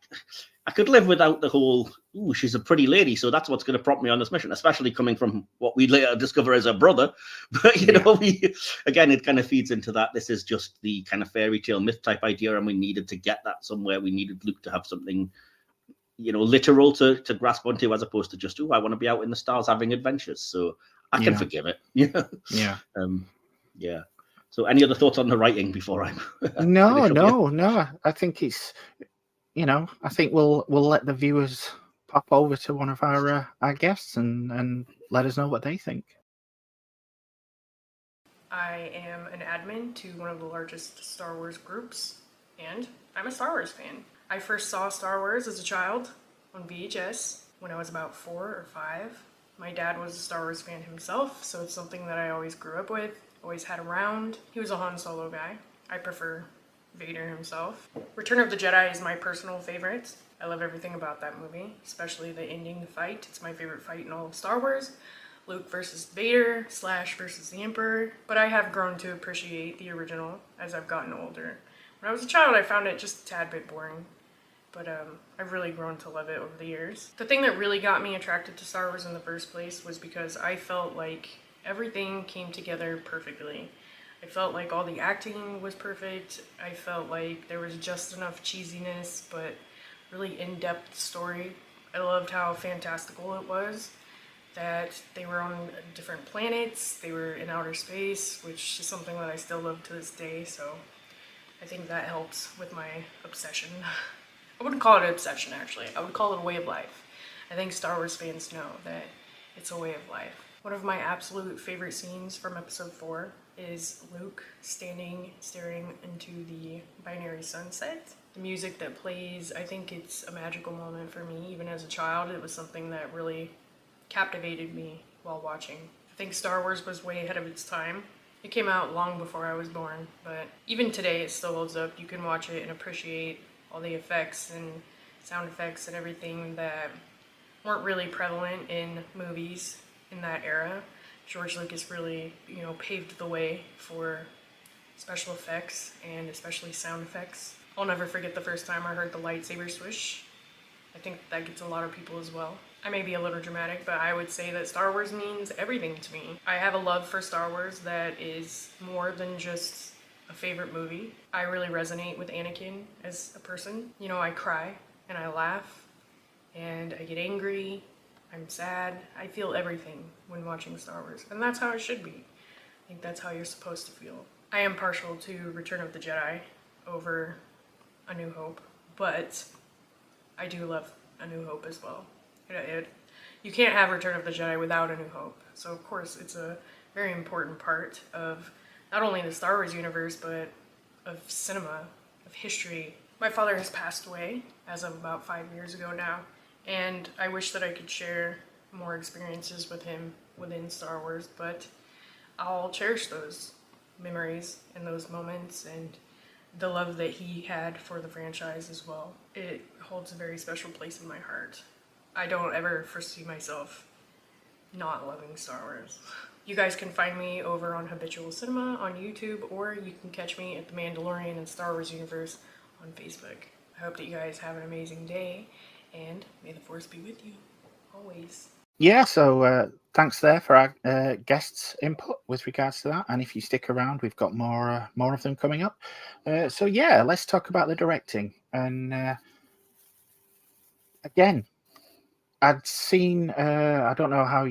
could live without the whole, ooh, she's a pretty lady, so that's what's going to prompt me on this mission, especially coming from what we later discover as a brother. But, again, it kind of feeds into that. This is just the kind of fairy tale myth type idea, and we needed to get that somewhere. We needed Luke to have something, literal to grasp onto, as opposed to just, I want to be out in the stars having adventures. So I can forgive it. Yeah. Yeah. So any other thoughts on the writing before I No. I think it's, I think we'll let the viewers pop over to one of our guests and let us know what they think. I am an admin to one of the largest Star Wars groups, and I'm a Star Wars fan. I first saw Star Wars as a child on VHS when I was about 4 or 5. My dad was a Star Wars fan himself, so it's something that I always grew up with, always had around. He was a Han Solo guy. I prefer Vader himself. Return of the Jedi is my personal favorite. I love everything about that movie, especially the ending fight. It's my favorite fight in all of Star Wars. Luke versus Vader, Slash versus the Emperor. But I have grown to appreciate the original as I've gotten older. When I was a child, I found it just a tad bit boring. But I've really grown to love it over the years. The thing that really got me attracted to Star Wars in the first place was because I felt like everything came together perfectly. I felt like all the acting was perfect. I felt like there was just enough cheesiness, but really in-depth story. I loved how fantastical it was, that they were on different planets, they were in outer space, which is something that I still love to this day, so I think that helps with my obsession. I wouldn't call it an obsession, actually. I would call it a way of life. I think Star Wars fans know that It's a way of life. One of my absolute favorite scenes from episode 4 is Luke staring into the binary sunset. The music that plays, I think it's a magical moment for me. Even as a child, it was something that really captivated me while watching. I think Star Wars was way ahead of its time. It came out long before I was born, but even today it still holds up. You can watch it and appreciate all the effects and sound effects and everything that weren't really prevalent in movies in that era. George Lucas really, paved the way for special effects and especially sound effects. I'll never forget the first time I heard the lightsaber swish. I think that gets a lot of people as well. I may be a little dramatic, but I would say that Star Wars means everything to me. I have a love for Star Wars that is more than just a favorite movie. I really resonate with Anakin as a person. I cry and I laugh and I get angry, I'm sad. I feel everything when watching Star Wars, and that's how it should be. I think that's how you're supposed to feel. I am partial to Return of the Jedi over A New Hope, but I do love A New Hope as well. You can't have Return of the Jedi without A New Hope, so of course it's a very important part of not only the Star Wars universe, but of cinema, of history. My father has passed away as of about 5 years ago now, and I wish that I could share more experiences with him within Star Wars, but I'll cherish those memories and those moments and the love that he had for the franchise as well. It holds a very special place in my heart. I don't ever foresee myself not loving Star Wars. You guys can find me over on Habitual Cinema on YouTube, or you can catch me at the Mandalorian and Star Wars universe on Facebook. I hope that you guys have an amazing day, and may the Force be with you, always. Yeah, so thanks there for our guests' input with regards to that. And if you stick around, we've got more of them coming up. So yeah, let's talk about the directing. And again, I'd seen. I don't know how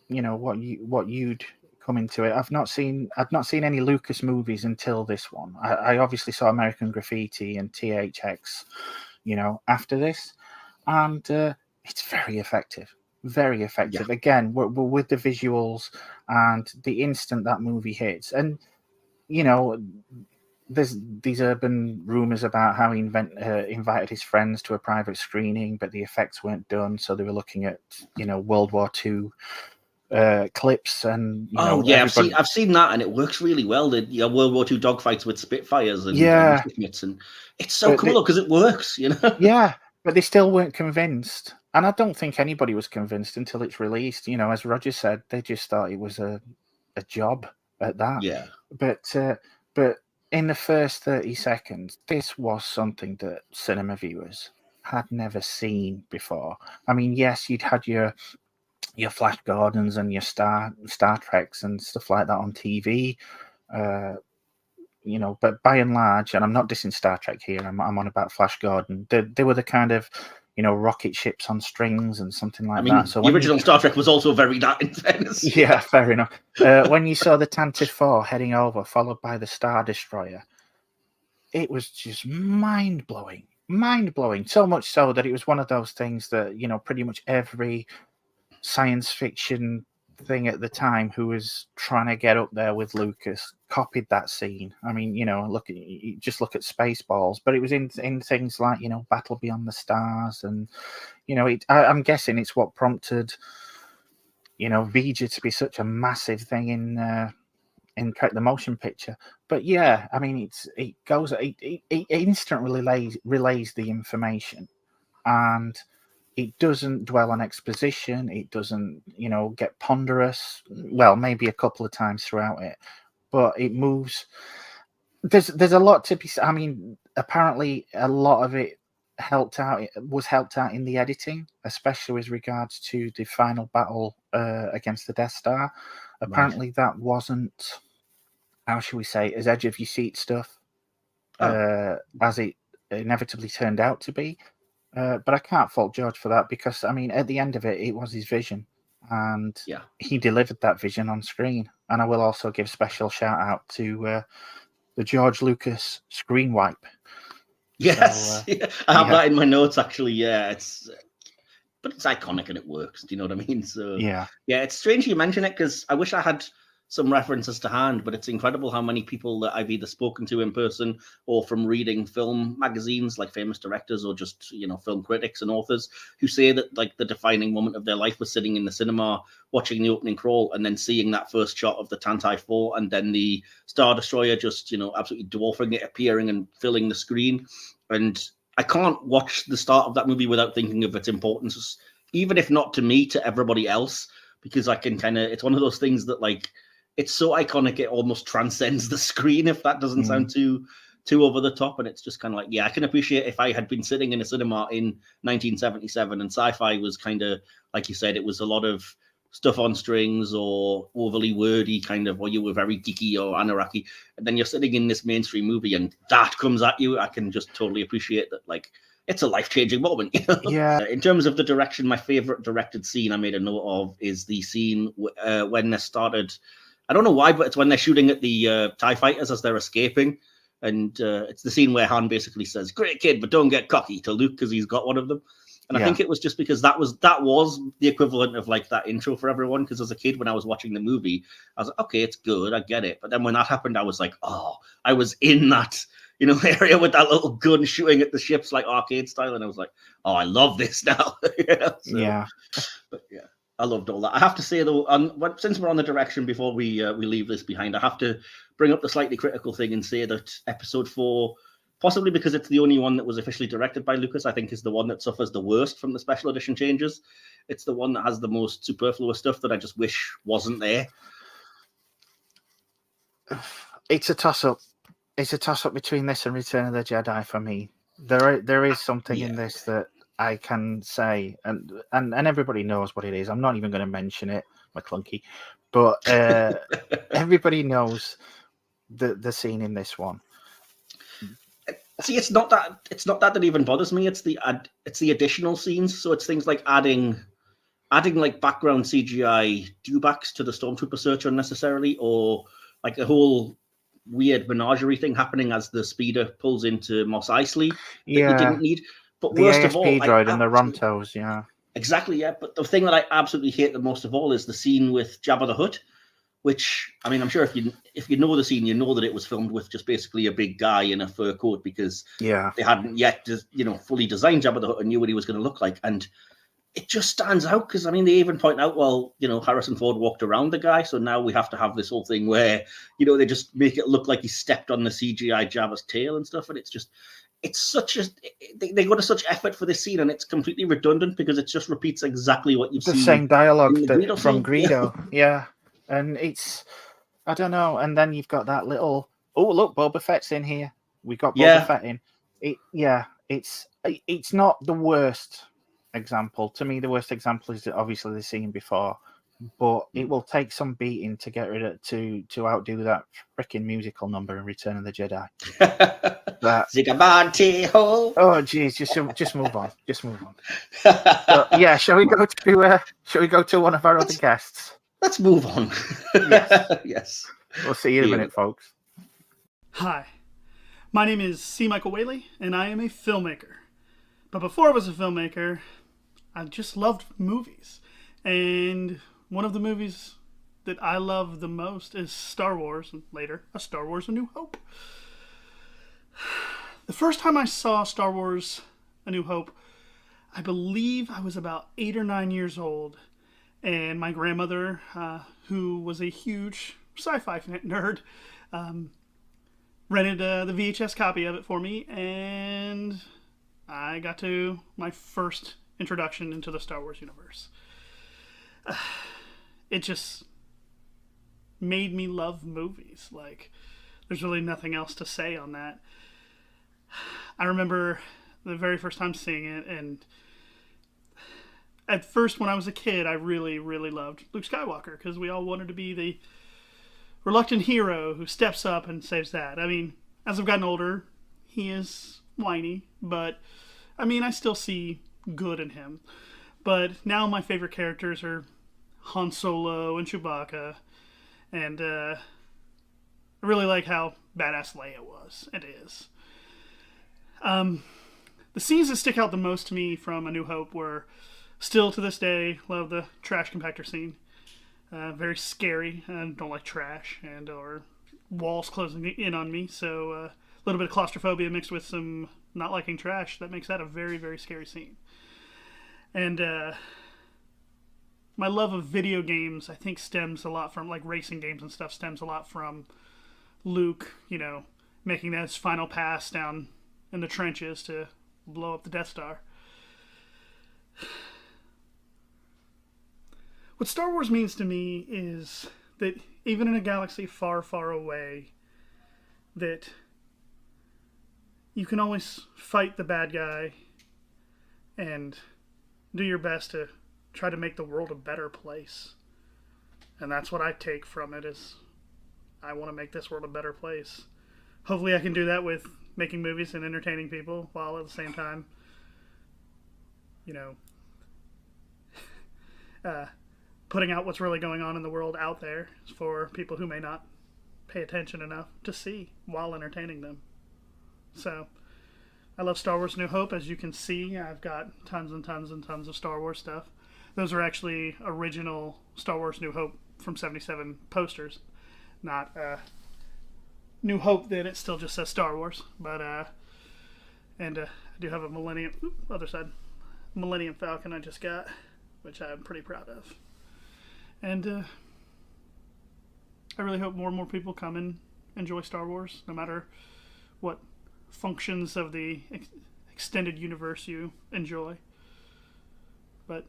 what you'd come into it. I'd not seen any Lucas movies until this one. I obviously saw American Graffiti and THX, after this, and it's very effective. Very effective. Yeah. Again, we're with the visuals and the instant that movie hits. And, there's these urban rumors about how he invited his friends to a private screening, but the effects weren't done. So they were looking at, World War II clips. And, I've seen that, and it works really well. The World War II dogfights with Spitfires and and it's so cool because it works, Yeah, but they still weren't convinced. And I don't think anybody was convinced until it's released. As Roger said, they just thought it was a job at that. Yeah. But in the first 30 seconds, this was something that cinema viewers had never seen before. I mean, yes, you'd had your Flash Gordons and your Star Treks and stuff like that on TV. But by and large, and I'm not dissing Star Trek here, I'm on about Flash Gordon. They were the kind of, rocket ships on strings and something like that. So the original Star Trek was also very that in fairness. Yeah, fair enough. When you saw the Tantive 4 heading over, followed by the Star Destroyer, it was just mind-blowing. So much so that it was one of those things that, pretty much every science fiction thing at the time who was trying to get up there with Lucas copied that scene. I mean, look at Spaceballs, but it was in things like Battle Beyond the Stars, and I'm guessing it's what prompted Vija to be such a massive thing in the motion picture. But yeah, I mean, it instantly relays the information, and it doesn't dwell on exposition. It doesn't, get ponderous. Well, maybe a couple of times throughout it, but it moves. There's a lot to be. I mean, apparently, a lot of it was helped out in the editing, especially with regards to the final battle against the Death Star. Apparently, that wasn't, how shall we say, as edge of your seat stuff as it inevitably turned out to be. But I can't fault George for that, because, I mean, at the end of it, it was his vision, and he delivered that vision on screen. And I will also give special shout out to the George Lucas screen wipe. Yes, I have that in my notes, actually. Yeah, but it's iconic and it works. Do you know what I mean? So Yeah. it's strange you mention it because I wish I had some references to hand, but it's incredible how many people that I've either spoken to in person or from reading film magazines, like famous directors or just, film critics and authors, who say that like the defining moment of their life was sitting in the cinema watching the opening crawl and then seeing that first shot of the Tantai 4 and then the Star Destroyer just, absolutely dwarfing it, appearing and filling the screen. And I can't watch the start of that movie without thinking of its importance, even if not to me, to everybody else, because I can it's one of those things that like, it's so iconic it almost transcends the screen, if that doesn't sound too over the top. And it's just kind of like, I can appreciate if I had been sitting in a cinema in 1977 and sci-fi was kind of, like you said, it was a lot of stuff on strings or overly wordy or you were very geeky or anaraki, and then you're sitting in this mainstream movie and that comes at you. I can just totally appreciate that, like, it's a life-changing moment. Yeah. In terms of the direction, my favorite directed scene I made a note of is the scene when they started, I don't know why, but it's when they're shooting at the TIE fighters as they're escaping. And it's the scene where Han basically says, "Great kid, but don't get cocky," to Luke because he's got one of them. And I think it was just because that was the equivalent of like that intro for everyone. Because as a kid, when I was watching the movie, I was like, okay, it's good, I get it. But then when that happened, I was like, oh, I was in that area with that little gun shooting at the ships like arcade style, and I was like, oh, I love this now. But I loved all that. I have to say though, since we're on the direction, before we leave this behind, I have to bring up the slightly critical thing and say that Episode 4, possibly because it's the only one that was officially directed by Lucas, I think is the one that suffers the worst from the special edition changes. It's the one that has the most superfluous stuff that I just wish wasn't there. It's a toss-up. It's a toss-up between this and Return of the Jedi for me. There is something in this that I can say, and everybody knows what it is. I'm not even going to mention it, McClunky, but everybody knows the scene in this one. See, it's not that even bothers me. It's the additional scenes. So it's things like adding like background CGI dewbacks to the Stormtrooper search unnecessarily, or like a whole weird menagerie thing happening as the speeder pulls into Mos Eisley that you didn't need. But the worst ASP of all, droid and the Rontos, exactly, But the thing that I absolutely hate the most of all is the scene with Jabba the Hutt, which, I mean, I'm sure if you know the scene, you know that it was filmed with just basically a big guy in a fur coat because they hadn't yet, fully designed Jabba the Hutt and knew what he was going to look like. And it just stands out because, I mean, they even point out, well, Harrison Ford walked around the guy, so now we have to have this whole thing where, they just make it look like he stepped on the CGI Jabba's tail and stuff. And it's just, they go to such effort for this scene, and it's completely redundant because it just repeats exactly what you've seen. The same dialogue from scene. Greedo, and it's, I don't know. And then you've got that little, oh look, Boba Fett's in here. We got Boba Fett in. It's not the worst example. To me, the worst example is obviously the scene before, but it will take some beating to get rid of to outdo that freaking musical number in Return of the Jedi. Zigabante-ho. Oh geez, just move on. Just move on. So, shall we go to one of our other guests? Let's move on. Yes. We'll see you in a minute, folks. Hi, my name is C. Michael Whaley, and I am a filmmaker. But before I was a filmmaker, I just loved movies. And one of the movies that I love the most is Star Wars, and later, A Star Wars A New Hope. The first time I saw Star Wars A New Hope, I believe I was about 8 or 9 years old. And my grandmother, who was a huge sci-fi nerd, rented the VHS copy of it for me, and I got to my first introduction into the Star Wars universe. It just made me love movies. Like, there's really nothing else to say on that. I remember the very first time seeing it, and at first, when I was a kid, I really, really loved Luke Skywalker because we all wanted to be the reluctant hero who steps up and saves that. I mean, as I've gotten older, he is whiny, but I mean, I still see good in him. But now my favorite characters are Han Solo and Chewbacca, and I really like how badass Leia was and is. The scenes that stick out the most to me from A New Hope were Still to this day, love the trash compactor scene. Very scary. I don't like trash or walls closing in on me. So a little bit of claustrophobia mixed with some not liking trash, that makes that a very, very scary scene. And my love of video games, I think, stems a lot from, like, racing games and stuff, stems a lot from Luke, making that his final pass down in the trenches to blow up the Death Star. What Star Wars means to me is that even in a galaxy far, far away, that you can always fight the bad guy and do your best to try to make the world a better place. And that's what I take from it, is I want to make this world a better place. Hopefully I can do that with making movies and entertaining people, while at the same time, putting out what's really going on in the world out there for people who may not pay attention enough to see while entertaining them. So, I love Star Wars New Hope. As you can see, I've got tons and tons and tons of Star Wars stuff. Those are actually original Star Wars New Hope from 77 posters. Not New Hope, then it still just says Star Wars. But, I do have a Millennium Falcon I just got, which I'm pretty proud of. And I really hope more and more people come and enjoy Star Wars, no matter what functions of the extended universe you enjoy. But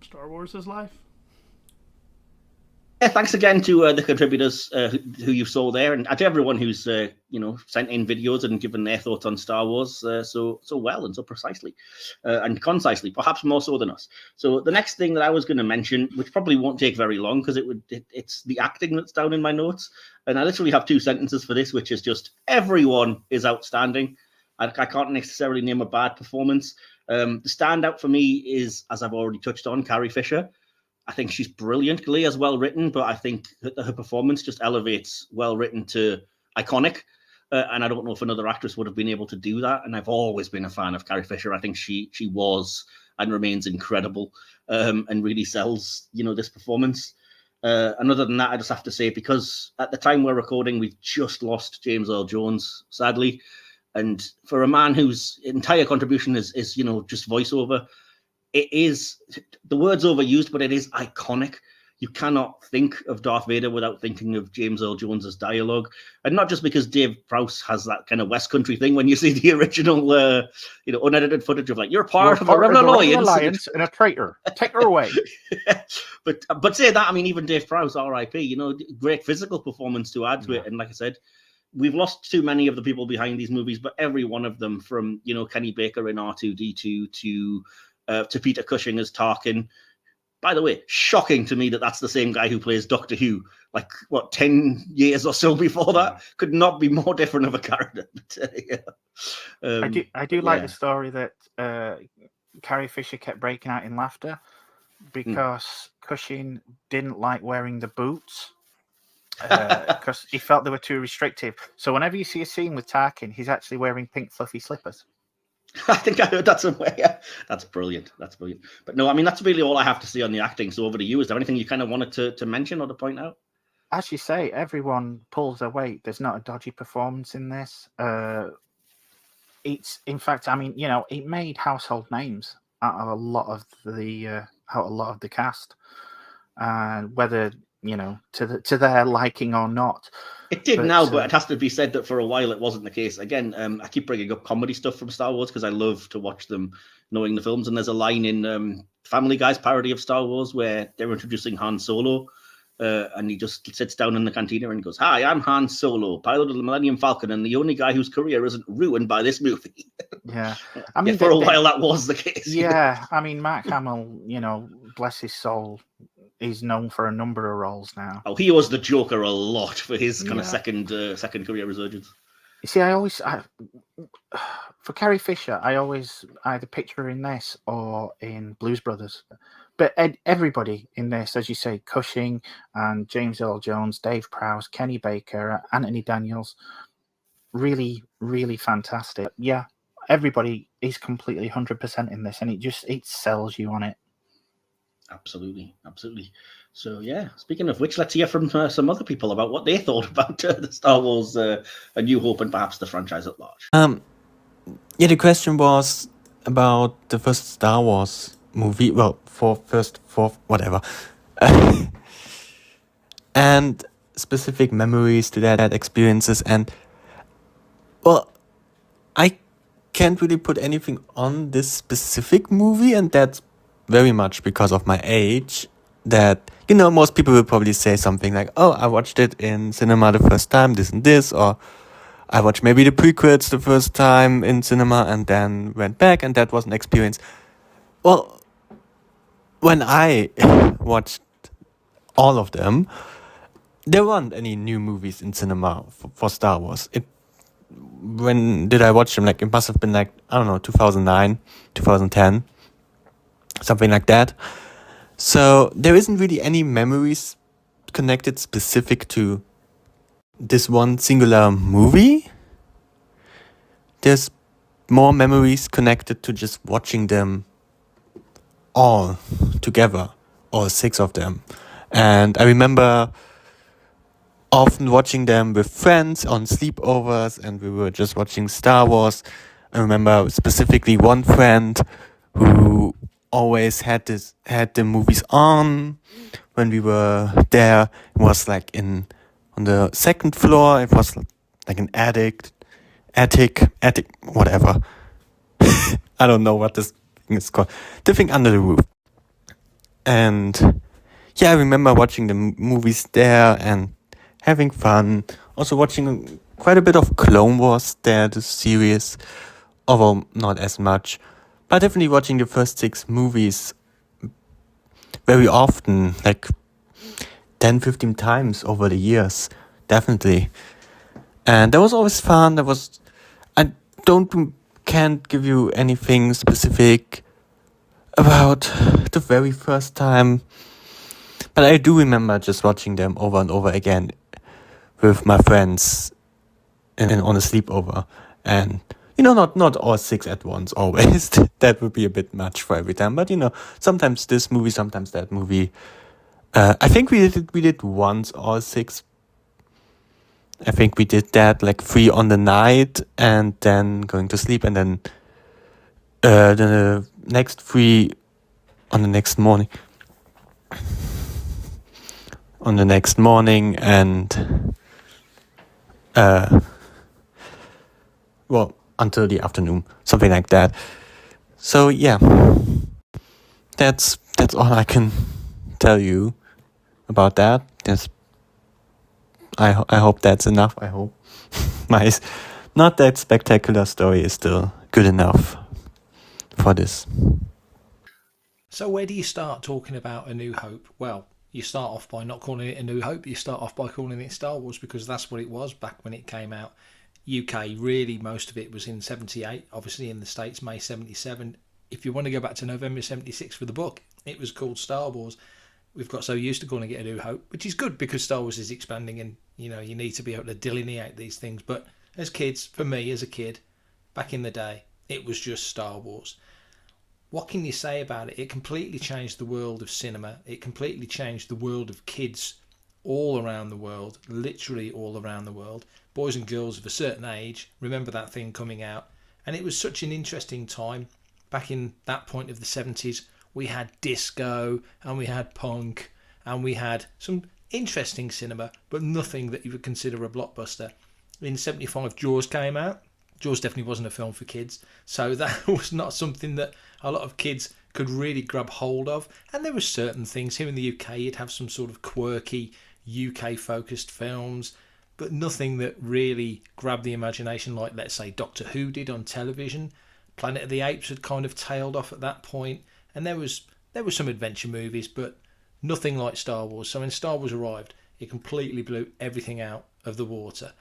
Star Wars is life. Yeah, thanks again to the contributors who you saw there, and to everyone who's sent in videos and given their thoughts on Star Wars so well and so precisely and concisely, perhaps more so than us. So the next thing that I was going to mention, which probably won't take very long because it's the acting that's down in my notes, and I literally have 2 sentences for this, which is just everyone is outstanding. I can't necessarily name a bad performance. The standout for me is, as I've already touched on, Carrie Fisher. I think she's brilliant. Leia's well written, but I think her performance just elevates well written to iconic. And I don't know if another actress would have been able to do that. And I've always been a fan of Carrie Fisher. I think she was and remains incredible, and really sells, this performance. And other than that, I just have to say, because at the time we're recording, we've just lost James Earl Jones, sadly. And for a man whose entire contribution is just voiceover, it is, the word's overused, but it is iconic. You cannot think of Darth Vader without thinking of James Earl Jones's dialogue. And not just because Dave Prowse has that kind of West Country thing when you see the original, unedited footage of, like, you're part of a Rebel Alliance and a traitor. Take her away. But say that, I mean, even Dave Prowse, R.I.P., great physical performance to add to it. And like I said, we've lost too many of the people behind these movies, but every one of them, from, Kenny Baker in R2-D2 to Peter Cushing as Tarkin. By the way, shocking to me that that's the same guy who plays Doctor Who, 10 years or so before that. Could not be more different of a character. But, I do like the story that Carrie Fisher kept breaking out in laughter because Cushing didn't like wearing the boots because he felt they were too restrictive. So whenever you see a scene with Tarkin, he's actually wearing pink fluffy slippers. I think I heard that somewhere. Yeah. That's brilliant. But no, I mean, that's really all I have to say on the acting. So over to you. Is there anything you kind of wanted to mention or to point out? As you say, everyone pulls their weight. There's not a dodgy performance in this. It's, in fact, I mean, it made household names out of a lot of the cast, and whether to their liking or not. It did but it has to be said that for a while it wasn't the case. Again, I keep bringing up comedy stuff from Star Wars because I love to watch them knowing the films. And there's a line in Family Guy's parody of Star Wars where they're introducing Han Solo, and he just sits down in the cantina and goes, "Hi, I'm Han Solo, pilot of the Millennium Falcon, and the only guy whose career isn't ruined by this movie." Yeah, I mean, for a while that was the case. Yeah, I mean, Mark Hamill, bless his soul, he's known for a number of roles now. Oh, he was the Joker a lot for his kind of second career resurgence. You see, for Carrie Fisher, I always either picture her in this or in Blues Brothers. But everybody in this, as you say, Cushing and James Earl Jones, Dave Prowse, Kenny Baker, Anthony Daniels, really, really fantastic. Yeah, everybody is completely 100% in this, and it sells you on it. Absolutely. So yeah, speaking of which, let's hear from some other people about what they thought about the Star Wars A New Hope and perhaps the franchise at large. Yeah, the question was about the first Star Wars movie. Well, fourth, whatever. And specific memories to that experiences. And, well, I can't really put anything on this specific movie, and that's very much because of my age. That, most people will probably say something like, oh, I watched it in cinema the first time, this and this, or I watched maybe the prequels the first time in cinema and then went back, and that was an experience. Well, when I watched all of them, there weren't any new movies in cinema for Star Wars. When did I watch them? Like, it must have been like, I don't know, 2009, 2010, something like that. So there isn't really any memories connected specific to this one singular movie. There's more memories connected to just watching them all together, all 6 of them. And I remember often watching them with friends on sleepovers, and we were just watching Star Wars. I remember specifically one friend who always had the movies on when we were there. It was like on the second floor. It was like an attic, whatever. I don't know what this thing is called. The thing under the roof. And yeah, I remember watching the movies there and having fun. Also watching quite a bit of Clone Wars there, the series. Although not as much. But definitely watching the first 6 movies very often, like 10, 15 times over the years. Definitely. And that was always fun. I can't give you anything specific about the very first time. But I do remember just watching them over and over again with my friends and on a sleepover. And, not all 6 at once always. That would be a bit much for every time. But, sometimes this movie, sometimes that movie. I think we did once all 6. I think we did that like 3 on the night and then going to sleep, and then the next 3 on the next morning. And until the afternoon, something like that. So yeah, that's all I can tell you about that. I hope that's enough. I hope my not that spectacular story is still good enough for this. So where do you start talking about A New Hope? Well, you start off by not calling it A New Hope. You start off by calling it Star Wars, because that's what it was back when it came out. UK, really, most of it was in 78. Obviously in the States, May 77. If you want to go back to November 76 for the book, it was called Star Wars. We've got so used to calling it A New Hope, which is good because Star Wars is expanding, and you need to be able to delineate these things. But as kids, for me as a kid, back in the day, it was just Star Wars. What can you say about it? It completely changed the world of cinema. It completely changed the world of kids all around the world, literally all around the world. Boys and girls of a certain age remember that thing coming out. And it was such an interesting time. Back in that point of the 70s, we had disco and we had punk and we had some interesting cinema, but nothing that you would consider a blockbuster. In 75, Jaws came out. Jaws definitely wasn't a film for kids, so that was not something that a lot of kids could really grab hold of. And there were certain things here in the UK, you'd have some sort of quirky UK focused films, but nothing that really grabbed the imagination like, let's say, Doctor Who did on television. Planet of the Apes had kind of tailed off at that point, and there were some adventure movies, but nothing like Star Wars. So when Star Wars arrived, it completely blew everything out of the water.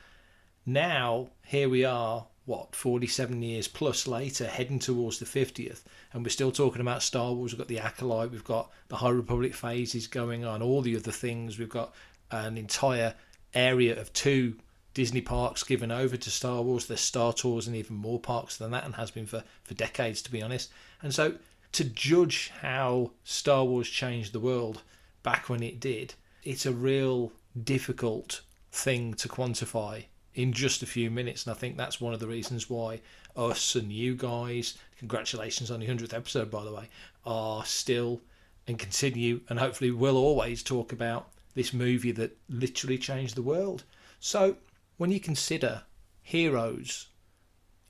Now, here we are, 47 years plus later, heading towards the 50th, and we're still talking about Star Wars. We've got the Acolyte, we've got the High Republic phases going on, all the other things. We've got an entire area of 2 Disney parks given over to Star Wars. There's Star Tours in even more parks than that, and has been for decades, to be honest. And so to judge how Star Wars changed the world back when it did, it's a real difficult thing to quantify in just a few minutes. And I think that's one of the reasons why us and you guys, congratulations on the 100th episode, by the way, are still and continue and hopefully will always talk about this movie that literally changed the world. So when you consider heroes,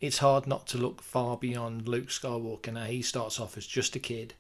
it's hard not to look far beyond Luke Skywalker. Now, he starts off as just a kid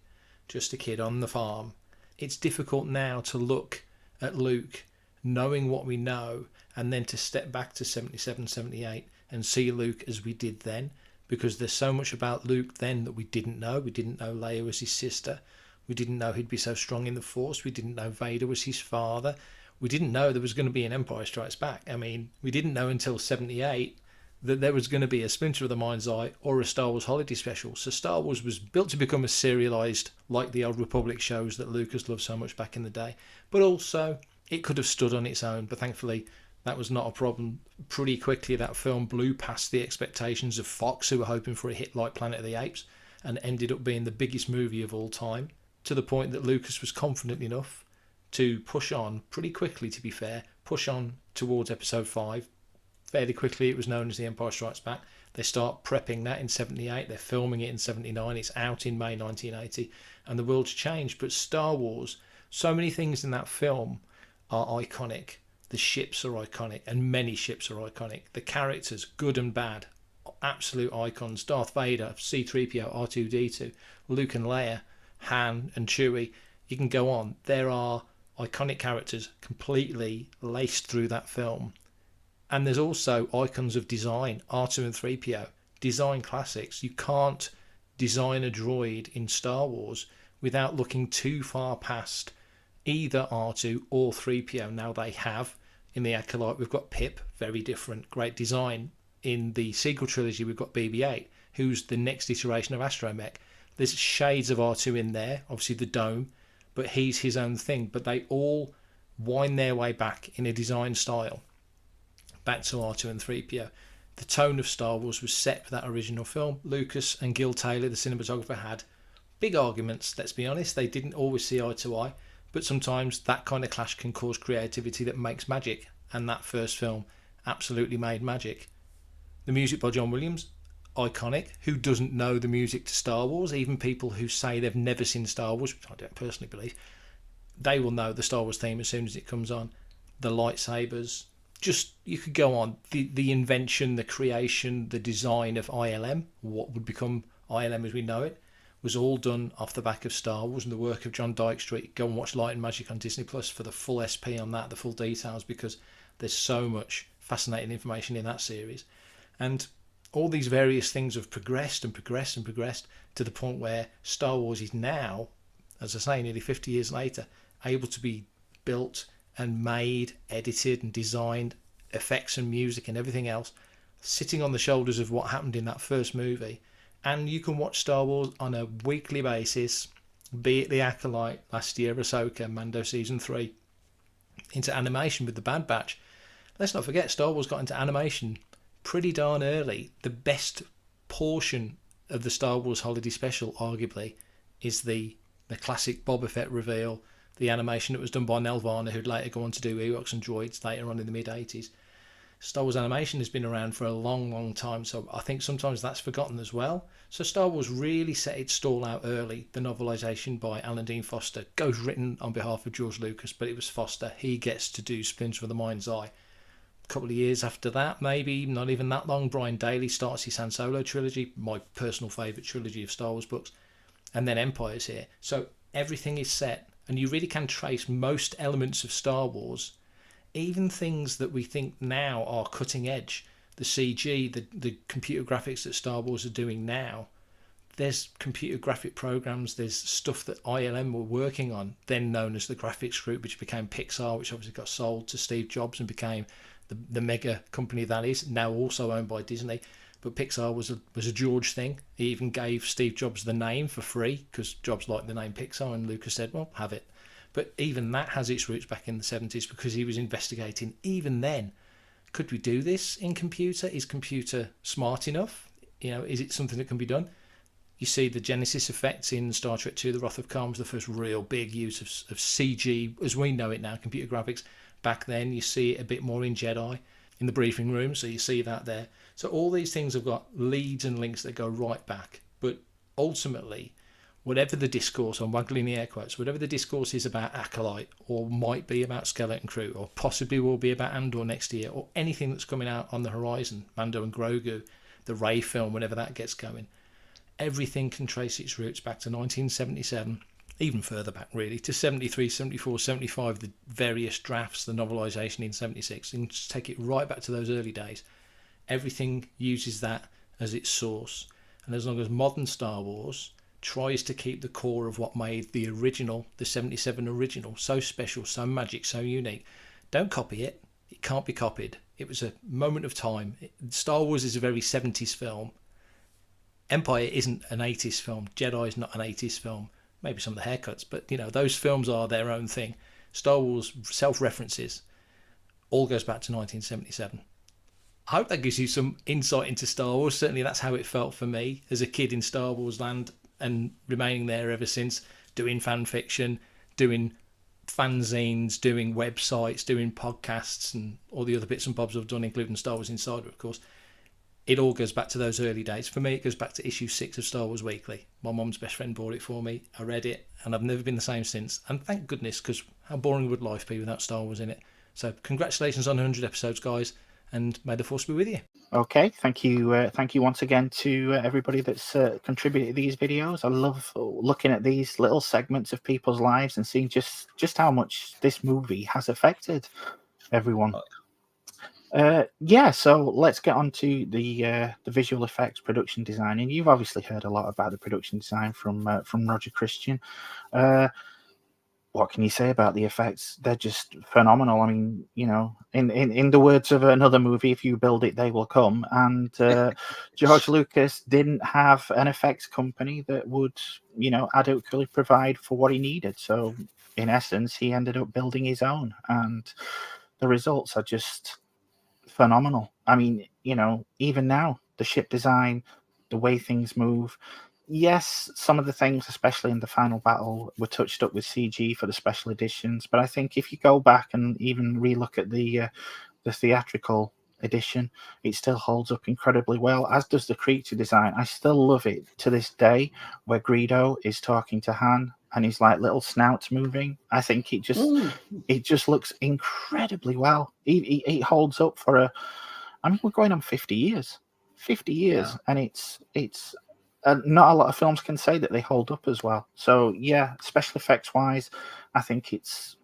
on the farm. It's difficult now to look at Luke, knowing what we know, and then to step back to 77, 78 and see Luke as we did then, because there's so much about Luke then that we didn't know. We didn't know Leia was his sister. We didn't know he'd be so strong in the Force. We didn't know Vader was his father. We didn't know there was going to be an Empire Strikes Back. I mean, we didn't know until 78 that there was going to be a Splinter of the Mind's Eye or a Star Wars holiday special. So Star Wars was built to become a serialised, like the Old Republic shows that Lucas loved so much back in the day. But also, it could have stood on its own, but thankfully that was not a problem. Pretty quickly that film blew past the expectations of Fox, who were hoping for a hit like Planet of the Apes, and ended up being the biggest movie of all time, to the point that Lucas was confident enough to push on pretty quickly, to be fair, push on towards episode 5. Fairly quickly it was known as The Empire Strikes Back. They start prepping that in 78, they're filming it in 79, it's out in May 1980, and the world's changed. But Star Wars, so many things in that film are iconic. The ships are iconic, and many ships are iconic. The characters, good and bad, absolute icons. Darth Vader, C-3PO, R2-D2, Luke and Leia, Han and Chewie. You can go on. There are iconic characters completely laced through that film. And there's also icons of design, R2 and 3PO, design classics. You can't design a droid in Star Wars without looking too far past either R2 or 3PO. Now they have. In the Acolyte, we've got Pip, very different, great design. In the sequel trilogy, we've got BB-8, who's the next iteration of Astromech. There's shades of R2 in there, obviously the dome, but he's his own thing. But they all wind their way back in a design style, back to R2 and 3PO. The tone of Star Wars was set for that original film. Lucas and Gil Taylor, the cinematographer, had big arguments, let's be honest. They didn't always see eye to eye, but sometimes that kind of clash can cause creativity that makes magic, and that first film absolutely made magic. The music by John Williams, iconic. Who doesn't know the music to Star Wars? Even people who say they've never seen Star Wars, which I don't personally believe, they will know the Star Wars theme as soon as it comes on. The lightsabers, just, you could go on. The invention, the creation, the design of ILM, what would become ILM as we know it, was all done off the back of Star Wars and the work of John Dykstra. Go and watch Light and Magic on Disney Plus for the full SP on that, the full details, because there's so much fascinating information in that series. And all these various things have progressed and progressed and progressed to the point where Star Wars is now, as I say, nearly 50 years later, able to be built and made, edited and designed, effects and music and everything else, sitting on the shoulders of what happened in that first movie. And you can watch Star Wars on a weekly basis, be it The Acolyte last year, Ahsoka, Mando Season 3, into animation with the Bad Batch. Let's not forget, Star Wars got into animation pretty darn early. The best portion of the Star Wars holiday special, arguably, is the classic Boba Fett reveal, the animation that was done by Nelvana, who'd later go on to do Ewoks and Droids later on in the mid-80s. Star Wars animation has been around for a long, long time, so I think sometimes that's forgotten as well. So Star Wars really set its stall out early. The novelisation by Alan Dean Foster goes written on behalf of George Lucas, but it was Foster. He gets to do Splinter of the Mind's Eye. A couple of years after that, maybe not even that long, Brian Daley starts his Han Solo trilogy, my personal favourite trilogy of Star Wars books, and then Empire's here. So everything is set, and you really can trace most elements of Star Wars, even things that we think now are cutting edge, the CG, the computer graphics that Star Wars are doing now. There's computer graphic programs, there's stuff that ILM were working on, then known as the Graphics Group, which became Pixar, which obviously got sold to Steve Jobs and became the mega company that is, now also owned by Disney. But Pixar was a George thing. He even gave Steve Jobs the name for free because Jobs liked the name Pixar, and Lucas said, well, have it. But even that has its roots back in the 70s because he was investigating, even then, Could we do this in computer? Is computer smart enough? Is it something that can be done? You see the Genesis effects in Star Trek II, The Wrath of Khan was the first real big use of CG, as we know it now, computer graphics. Back then, you see it a bit more in Jedi, in the briefing room, so you see that there. So all these things have got leads and links that go right back. But ultimately, whatever the discourse, I'm waggling the air quotes, whatever the discourse is about Acolyte, or might be about Skeleton Crew, or possibly will be about Andor next year, or anything that's coming out on the horizon, Mando and Grogu, the Rey film, whenever that gets going, everything can trace its roots back to 1977, even further back really, to 73, 74, 75, the various drafts, the novelisation in 76, and just take it right back to those early days. Everything uses that as its source. And as long as modern Star Wars tries to keep the core of what made the original, the 77 original, so special, so magic, so unique, don't copy it. It can't be copied. It was a moment of time. Star Wars is a very 70s film. Empire isn't an 80s film. Jedi is not an 80s film. Maybe some of the haircuts, but those films are their own thing. Star Wars self-references all goes back to 1977. I hope that gives you some insight into Star Wars. Certainly that's how it felt for me as a kid in Star Wars land, and remaining there ever since, doing fan fiction, doing fanzines, doing websites, doing podcasts, and all the other bits and bobs I've done, including Star Wars Insider, of course. It all goes back to those early days. For me, it goes back to issue 6 of Star Wars Weekly. My mum's best friend bought it for me. I read it, and I've never been the same since. And thank goodness, because how boring would life be without Star Wars in it? So congratulations on 100 episodes, guys, and may the force be with you. Okay, thank you once again to everybody that's contributed to these videos. I love looking at these little segments of people's lives and seeing just how much this movie has affected everyone. So let's get on to the visual effects, production design, and you've obviously heard a lot about the production design from Roger Christian. What can you say about the effects? They're just phenomenal. I mean, in the words of another movie, if you build it, they will come. And George Lucas didn't have an effects company that would, adequately provide for what he needed. So in essence, he ended up building his own, and the results are just phenomenal. I mean, even now, the ship design, the way things move. Yes, some of the things, especially in the final battle, were touched up with CG for the special editions. But I think if you go back and even relook at the theatrical edition, it still holds up incredibly well, as does the creature design. I still love it to this day, where Greedo is talking to Han and his little snouts moving. I think it just looks incredibly well. It holds up for we're going on 50 years. 50 years, yeah. And it's not a lot of films can say that they hold up as well. So yeah, special effects wise, I think it's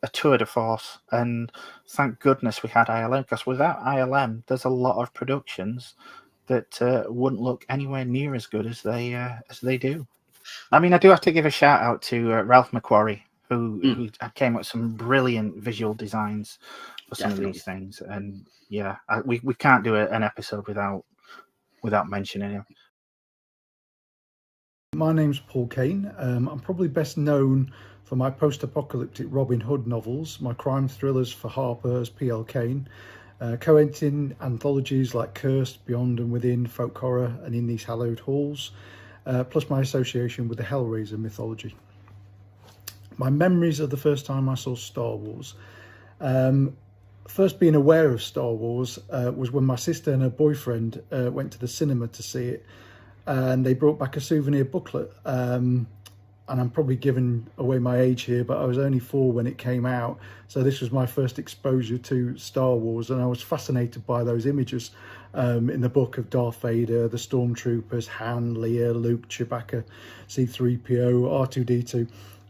a tour de force, and thank goodness we had ILM, because without ILM, there's a lot of productions that wouldn't look anywhere near as good as they do. I mean, I do have to give a shout out to Ralph McQuarrie, who came up with some brilliant visual designs for some of these things. And yeah, we can't do an episode without mentioning him. My name's Paul Kane. I'm probably best known for my post-apocalyptic Robin Hood novels, my crime thrillers for Harper as P.L. Kane, co-editing anthologies like Cursed, Beyond and Within, Folk Horror and In These Hallowed Halls, plus my association with the Hellraiser mythology. My memories of the first time I saw Star Wars. First being aware of Star Wars was when my sister and her boyfriend went to the cinema to see it, and they brought back a souvenir booklet. And I'm probably giving away my age here, but I was only 4 when it came out. So this was my first exposure to Star Wars, and I was fascinated by those images in the book of Darth Vader, the Stormtroopers, Han, Leia, Luke, Chewbacca, C-3PO, R2-D2.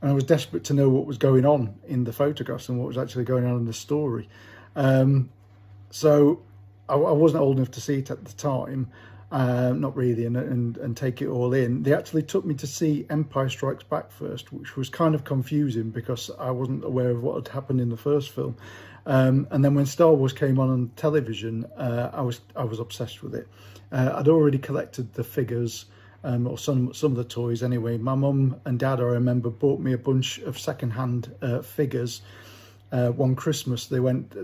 And I was desperate to know what was going on in the photographs and what was actually going on in the story. So I wasn't old enough to see it at the time. Not really, and take it all in. They actually took me to see Empire Strikes Back first, which was kind of confusing because I wasn't aware of what had happened in the first film. And then when Star Wars came on television, I was obsessed with it. I'd already collected the figures, or some of the toys anyway. My mum and dad, I remember, bought me a bunch of second-hand figures one Christmas they went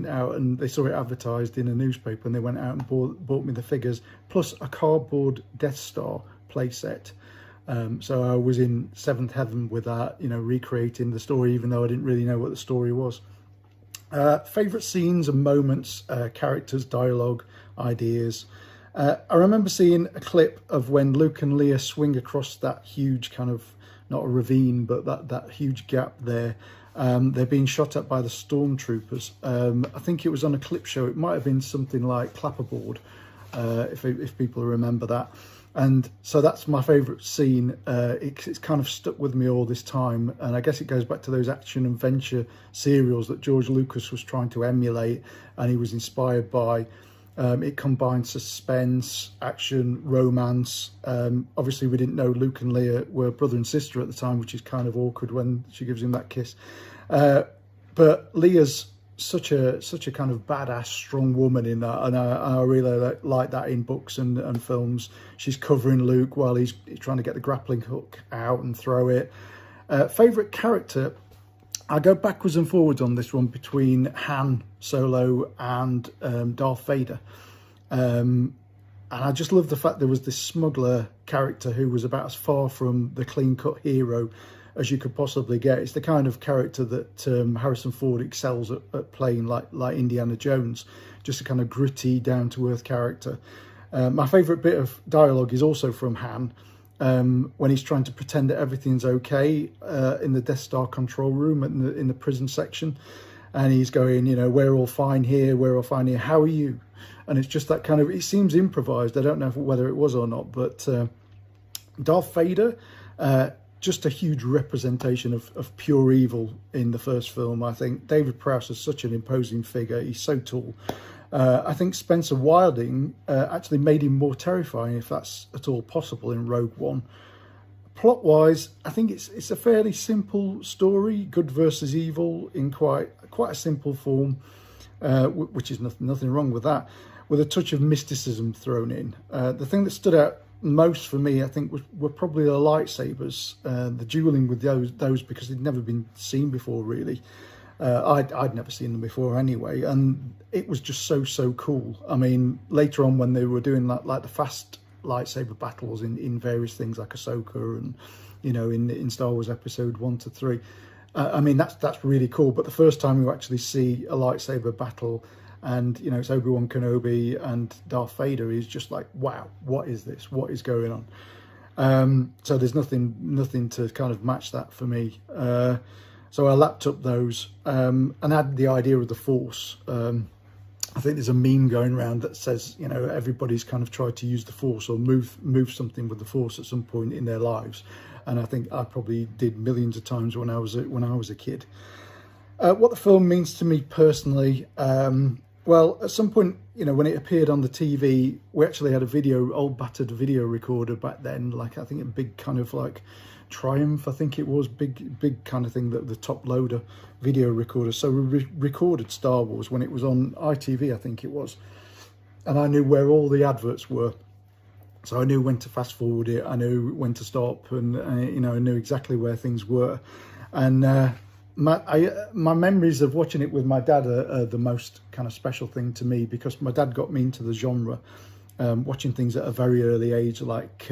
out and they saw it advertised in a newspaper, and they went out and bought me the figures plus a cardboard Death Star playset. So I was in seventh heaven with that, recreating the story, even though I didn't really know what the story was. Favourite scenes and moments, characters, dialogue, ideas. I remember seeing a clip of when Luke and Leia swing across that huge kind of, not a ravine, but that huge gap there. They're being shot at by the stormtroopers. I think it was on a clip show. It might have been something like Clapperboard, if people remember that. And so that's my favourite scene. It's kind of stuck with me all this time, and I guess it goes back to those action adventure serials that George Lucas was trying to emulate, and he was inspired by. It combines suspense, action, romance. Obviously, we didn't know Luke and Leia were brother and sister at the time, which is kind of awkward when she gives him that kiss. But Leia's such a kind of badass, strong woman in that, and I really like that in books and films. She's covering Luke while he's trying to get the grappling hook out and throw it. Favourite character, I go backwards and forwards on this one between Han Solo and Darth Vader. And I just love the fact there was this smuggler character who was about as far from the clean-cut hero as you could possibly get. It's the kind of character that Harrison Ford excels at playing, like Indiana Jones, just a kind of gritty, down-to-earth character. My favourite bit of dialogue is also from Han, when he's trying to pretend that everything's okay in the Death Star control room in the prison section, and he's going, we're all fine here, how are you? And it's just that kind of, it seems improvised. I don't know whether it was or not, but Darth Vader, just a huge representation of pure evil in the first film. I think David Prowse is such an imposing figure. He's so tall. I think Spencer Wilding actually made him more terrifying, if that's at all possible, in Rogue One. Plot-wise, I think it's a fairly simple story, good versus evil, in quite a simple form, which is nothing wrong with that, with a touch of mysticism thrown in. The thing that stood out most for me, I think, were probably the lightsabers, the dueling with those because they'd never been seen before, really. I'd never seen them before anyway, and it was just so cool. I mean, later on when they were doing like the fast lightsaber battles in various things like Ahsoka and in Star Wars Episode 1 to 3, I mean that's really cool. But the first time you actually see a lightsaber battle, and it's Obi-Wan Kenobi and Darth Vader, is just like, wow, what is this? What is going on? So there's nothing to kind of match that for me. So I lapped up those and had the idea of the Force. I think there's a meme going around that says, everybody's kind of tried to use the Force or move something with the Force at some point in their lives, and I think I probably did millions of times when I was a kid. What the film means to me personally, well, at some point, when it appeared on the TV, we actually had old battered video recorder back then, like I think a big kind of like Triumph, I think it was, big kind of thing, that the top loader video recorder. So we recorded Star Wars when it was on ITV, I think it was, and I knew where all the adverts were, so I knew when to fast forward it, I knew when to stop, and I knew exactly where things were. And my memories of watching it with my dad are the most kind of special thing to me, because my dad got me into the genre, watching things at a very early age, like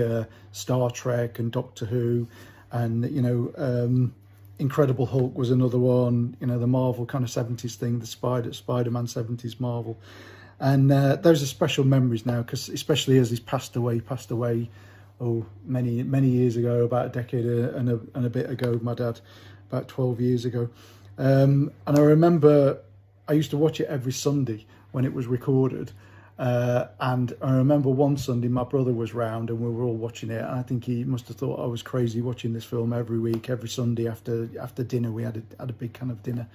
Star Trek and Doctor Who, and Incredible Hulk was another one, the Marvel kind of 70s thing, the Spider-Man 70s Marvel. And those are special memories now, because especially as he's passed away many years ago, about a decade and a bit ago, my dad, about 12 years ago. And I remember I used to watch it every Sunday when it was recorded. And I remember one Sunday my brother was round and we were all watching it, and I think he must have thought I was crazy watching this film every week, every Sunday after dinner. We had a big kind of dinner,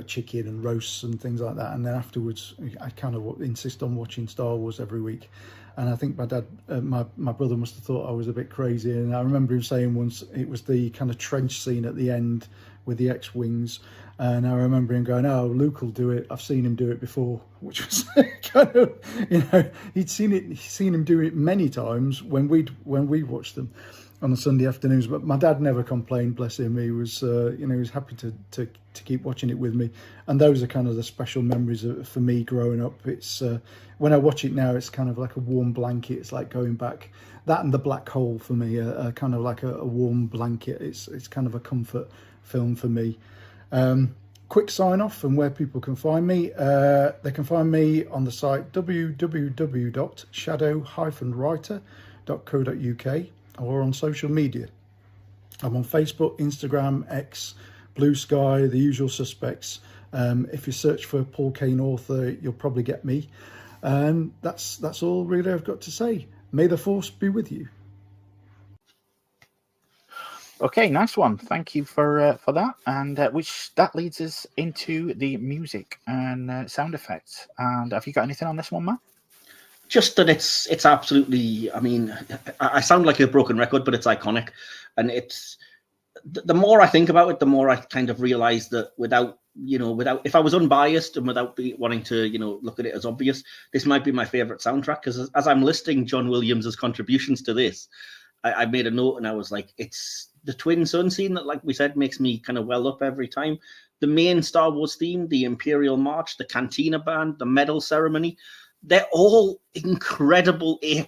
chicken and roasts and things like that, and then afterwards I kind of insist on watching Star Wars every week. And I think my dad, my brother must have thought I was a bit crazy. And I remember him saying once, it was the kind of trench scene at the end with the X-Wings, and I remember him going, "Oh, Luke will do it. I've seen him do it before," which was kind of, he'd seen him do it many times when we watched them. on the Sunday afternoons. But my dad never complained, bless him. He was, he was happy to keep watching it with me. And those are kind of the special memories for me growing up. It's when I watch it now, it's kind of like a warm blanket. It's like going back. That and The Black Hole for me are kind of like a warm blanket. It's kind of a comfort film for me. Quick sign off and where people can find me. They can find me on the site www.shadow-writer.co.uk or on social media. I'm on Facebook, Instagram, X, Blue Sky, the usual suspects. If you search for Paul Kane author, you'll probably get me. And that's all really I've got to say. May the force be with you. Okay, nice one. Thank you for that. And that leads us into the music and sound effects. And have you got anything on this one, Matt? Just that it's absolutely. I mean, I sound like a broken record, but it's iconic, and it's. The more I think about it, the more I kind of realize that without if I was unbiased and without wanting to look at it as obvious, this might be my favorite soundtrack, because as I'm listing John Williams's contributions to this, I made a note and I was like, it's the twin sun scene that, like we said, makes me kind of well up every time. The main Star Wars theme, the Imperial March, the Cantina Band, the medal ceremony, they're all incredible A+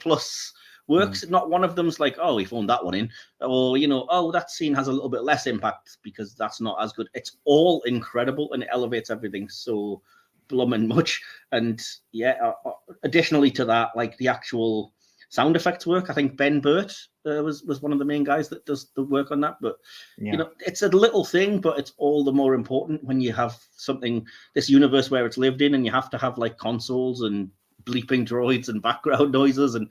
works. Not one of them's like, oh, we phoned that one in, or oh, that scene has a little bit less impact because that's not as good. It's all incredible and it elevates everything so blooming much. And yeah, additionally to that, like the actual sound effects work, I think Ben Burt was one of the main guys that does the work on that. But it's a little thing, but it's all the more important when you have this universe where it's lived in, and you have to have like consoles and bleeping droids and background noises and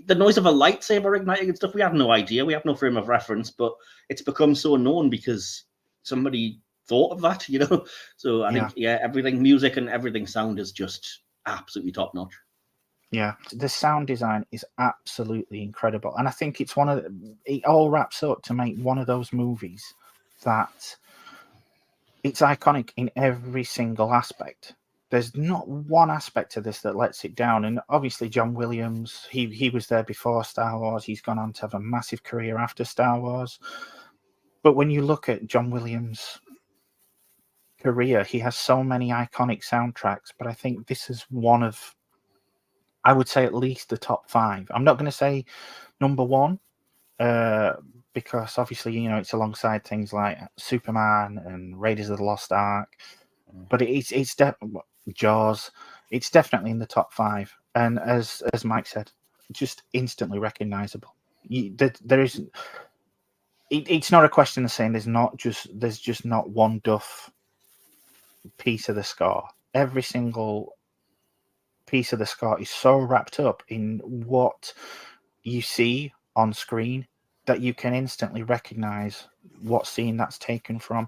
the noise of a lightsaber igniting and stuff. We have no idea. We have no frame of reference, but it's become so known because somebody thought of that, So I think, everything, music and everything sound is just absolutely top notch. Yeah, the sound design is absolutely incredible. And I think it's it all wraps up to make one of those movies that it's iconic in every single aspect. There's not one aspect of this that lets it down. And obviously, John Williams, he was there before Star Wars. He's gone on to have a massive career after Star Wars. But when you look at John Williams' career, he has so many iconic soundtracks. But I think this is one of, I would say, at least the top 5. I'm not going to say number 1, because obviously, it's alongside things like Superman and Raiders of the Lost Ark. But it's definitely Jaws. It's definitely in the top 5, and as Mike said, just instantly recognizable. There is. It's not a question of saying there's just not one duff piece of the score. Every single piece of the score is so wrapped up in what you see on screen that you can instantly recognize what scene that's taken from.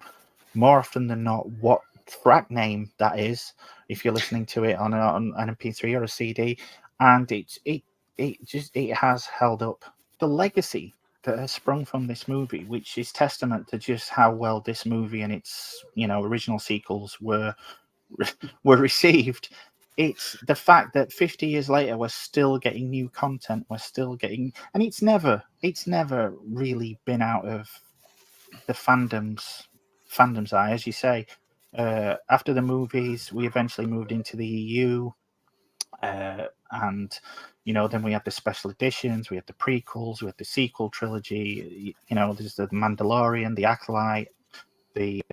More often than not, what track name that is, if you're listening to it on an MP3 or a CD, and it has held up. The legacy that has sprung from this movie, which is testament to just how well this movie and its original sequels were received. It's the fact that 50 years later we're still getting new content. We're still getting, and it's never really been out of the fandom's eye, as you say. After the movies, we eventually moved into the EU, and then we had the special editions, we had the prequels, we had the sequel trilogy. There's the Mandalorian, the Acolyte, the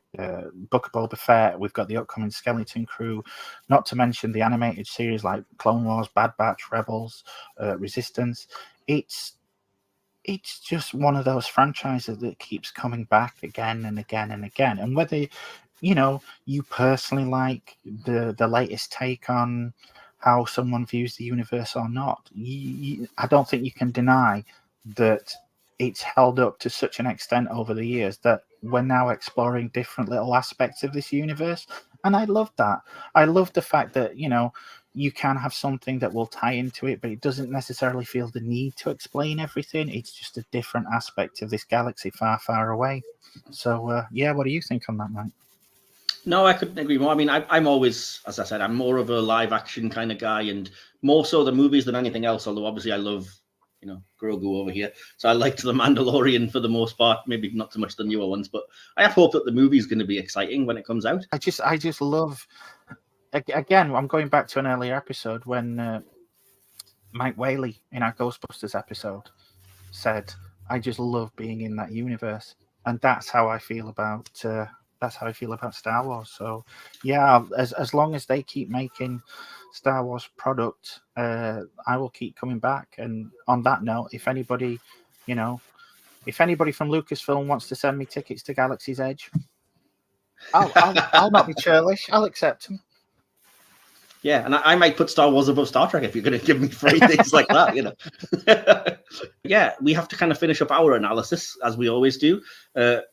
Book of Boba Fett. We've got the upcoming Skeleton Crew, not to mention the animated series like Clone Wars, Bad Batch, Rebels, Resistance. It's just one of those franchises that keeps coming back again and again and again. And whether you personally like the latest take on how someone views the universe or not, I don't think you can deny that it's held up to such an extent over the years that we're now exploring different little aspects of this universe. And I love that. I love the fact that, you can have something that will tie into it, but it doesn't necessarily feel the need to explain everything. It's just a different aspect of this galaxy far, far away. So, what do you think on that, Mike? No, I couldn't agree more. I mean, I'm always, as I said, I'm more of a live action kind of guy, and more so the movies than anything else. Although obviously I love Grogu over here. So I liked The Mandalorian for the most part, maybe not so much the newer ones, but I have hope that the movie is going to be exciting when it comes out. I just love. Again, I'm going back to an earlier episode when Mike Whaley in our Ghostbusters episode said, "I just love being in that universe," and that's how I feel about Star Wars. So, yeah, as long as they keep making Star Wars product, I will keep coming back. And on that note, if anybody from Lucasfilm wants to send me tickets to Galaxy's Edge, I'll not be churlish. I'll accept them. Yeah, and I might put Star Wars above Star Trek if you're going to give me free things like that, Yeah, we have to kind of finish up our analysis, as we always do.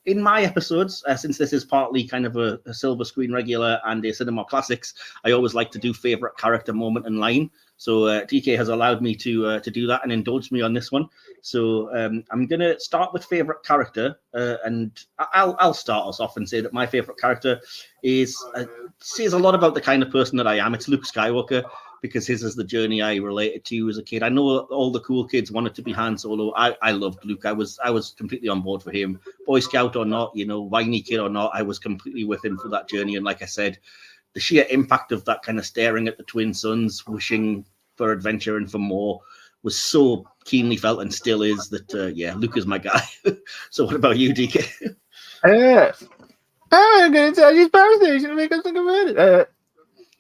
In my episodes, since this is partly kind of a silver screen regular and a cinema classics, I always like to do favourite character moment and line. So DK has allowed me to do that and indulged me on this one. So I'm going to start with favourite character, and I'll start us off and say that my favourite character says a lot about the kind of person that I am. It's Luke Skywalker, because his is the journey I related to as a kid. I know all the cool kids wanted to be Han Solo. I loved Luke. I was completely on board for him. Boy Scout or not, whiny kid or not, I was completely with him for that journey. And like I said, the sheer impact of that kind of staring at the twin suns, wishing for adventure and for more, was so keenly felt and still is that, Luke is my guy. So what about you, DK? I'm going to tell you Power Station to make us think about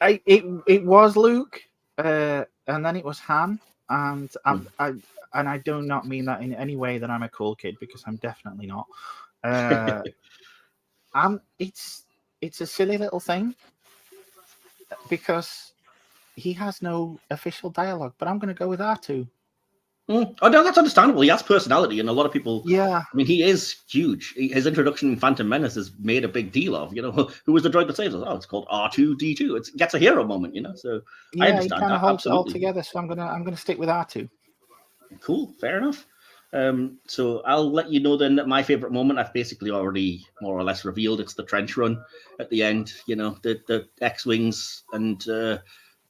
it. It was Luke, and then it was Han, and I do not mean that in any way that I'm a cool kid, because I'm definitely not. It's a silly little thing, because he has no official dialogue, but I'm going to go with R2. Oh no, that's understandable. He has personality, and a lot of people. Yeah, I mean, he is huge. His introduction in Phantom Menace is made a big deal of. Who was the droid that saves us? Oh, it's called R2D2. It gets a hero moment. So yeah, I understand he kind that. of holds it all Absolutely. together. So I'm gonna stick with R2. Cool, fair enough. So I'll let you know then that my favorite moment I've basically already more or less revealed. It's the trench run at the end. The X-wings and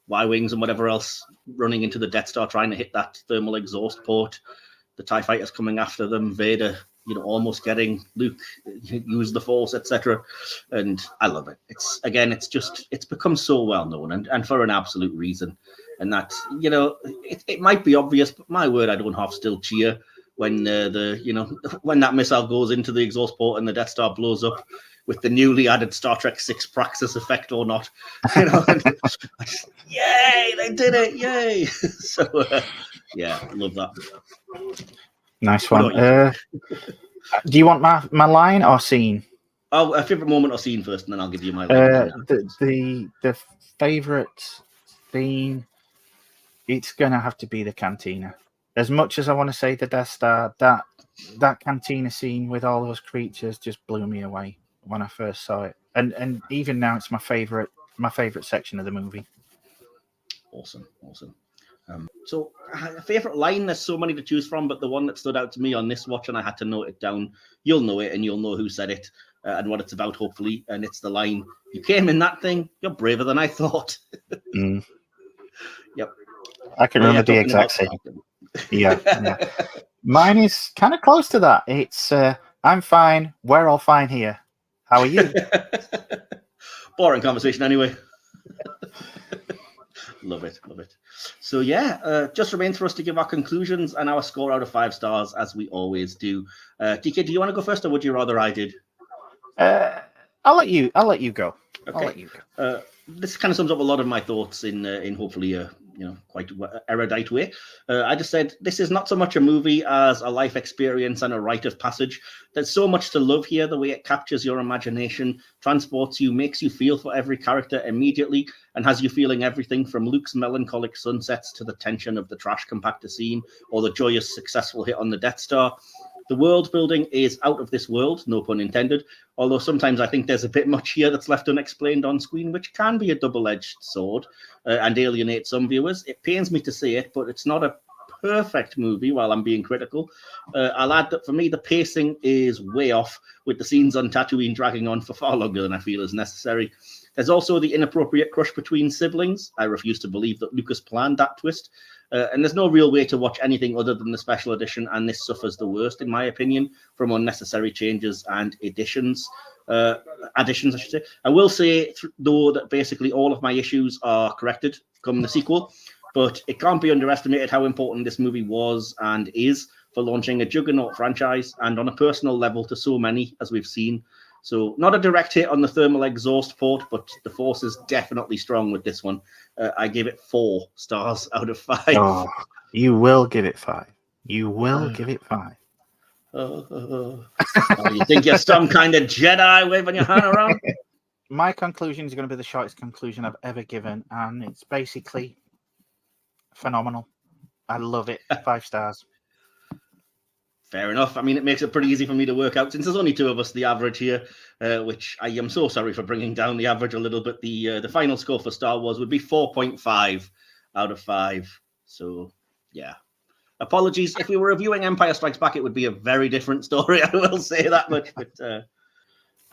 Y-wings and whatever else running into the Death Star, trying to hit that thermal exhaust port, the TIE fighters coming after them, Vader, almost getting Luke use the Force, etc. And I love it. It's become so well known, and for an absolute reason. And that, it might be obvious, but my word, I don't half still cheer when when that missile goes into the exhaust port and the Death Star blows up with the newly added Star Trek 6 Praxis effect or not. Yay, they did it, yay. So, love that. Nice one. Do you want my line or scene? Oh, a favourite moment or scene first, and then I'll give you my line. The favourite scene, it's going to have to be the cantina. As much as I want to say the Death Star, that cantina scene with all those creatures just blew me away when I first saw it, and even now it's my favorite section of the movie. Awesome. So a favorite line, there's so many to choose from, but the one that stood out to me on this watch, and I had to note it down, you'll know it and you'll know who said it and what it's about, hopefully, and it's the line, "You came in that thing, you're braver than I thought." Yep, I can remember the exact same. Yeah. Mine is kind of close to that. It's I'm fine, we're all fine here. How are you? Boring conversation anyway. Love it. So just remains for us to give our conclusions and our score out of 5 stars, as we always do. DK, do you want to go first, or would you rather I did? I'll let you go. Okay. I'll let you go. This kind of sums up a lot of my thoughts in hopefully a quite erudite way. I just said this is not so much a movie as a life experience and a rite of passage. There's so much to love here. The way it captures your imagination, transports you, makes you feel for every character immediately, and has you feeling everything from Luke's melancholic sunsets to the tension of the trash compactor scene, or the joyous successful hit on the Death Star. The world building is out of this world, no pun intended, although sometimes I think there's a bit much here that's left unexplained on screen, which can be a double-edged sword and alienate some viewers. It pains me to say it, but it's not a perfect movie, while I'm being critical. I'll add that for me, the pacing is way off, with the scenes on Tatooine dragging on for far longer than I feel is necessary. There's also the inappropriate crush between siblings. I refuse to believe that Lucas planned that twist. And there's no real way to watch anything other than the special edition, and this suffers the worst, in my opinion, from unnecessary changes and additions, I should say. I will say, though, that basically all of my issues are corrected come the sequel, but it can't be underestimated how important this movie was and is for launching a juggernaut franchise, and on a personal level to so many, as we've seen. So not a direct hit on the thermal exhaust port, but the force is definitely strong with this one. I give it 4 stars out of 5. Oh, you will give it 5. You will give it 5. Oh, you think you're some kind of Jedi waving your hand around? My conclusion is going to be the shortest conclusion I've ever given, and it's basically phenomenal. I love it. 5 stars. Fair enough. I mean, it makes it pretty easy for me to work out, since there's only 2 of us, the average here, which I am so sorry for bringing down the average a little bit. The final score for Star Wars would be 4.5 out of 5. So, yeah. Apologies. If we were reviewing Empire Strikes Back, it would be a very different story. I will say that much. But,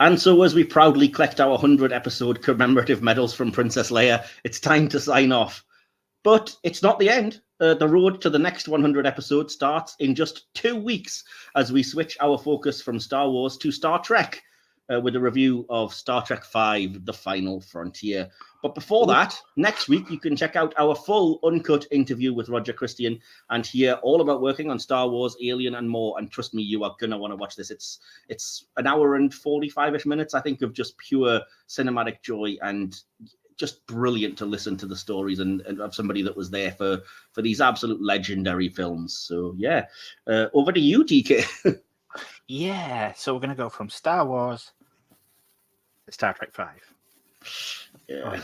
and so, as we proudly collect our 100-episode commemorative medals from Princess Leia, it's time to sign off. But it's not the end. The road to the next 100 episodes starts in just 2 weeks as we switch our focus from Star Wars to Star Trek with a review of Star Trek V, The Final Frontier. But before that, next week, you can check out our full uncut interview with Roger Christian and hear all about working on Star Wars, Alien, and more. And trust me, you are going to want to watch this. It's an hour and 45-ish minutes, I think, of just pure cinematic joy, and just brilliant to listen to the stories and of somebody that was there for these absolute legendary films. So, yeah, over to you, DK. Yeah, so we're going to go from Star Wars to Star Trek V. Yeah.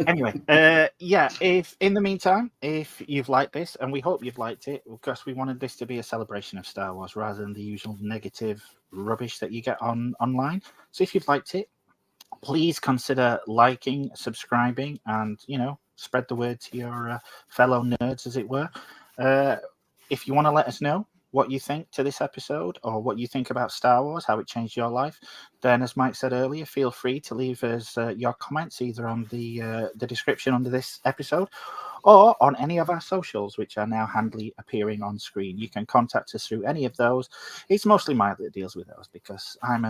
Anyway, if in the meantime, if you've liked this, and we hope you've liked it, because we wanted this to be a celebration of Star Wars rather than the usual negative rubbish that you get online. So if you've liked it, please consider liking, subscribing, and, spread the word to your fellow nerds, as it were. If you want to let us know what you think to this episode, or what you think about Star Wars, how it changed your life, then, as Mike said earlier, feel free to leave us your comments either on the description under this episode or on any of our socials, which are now handily appearing on screen. You can contact us through any of those. It's mostly Mike that deals with those, because I'm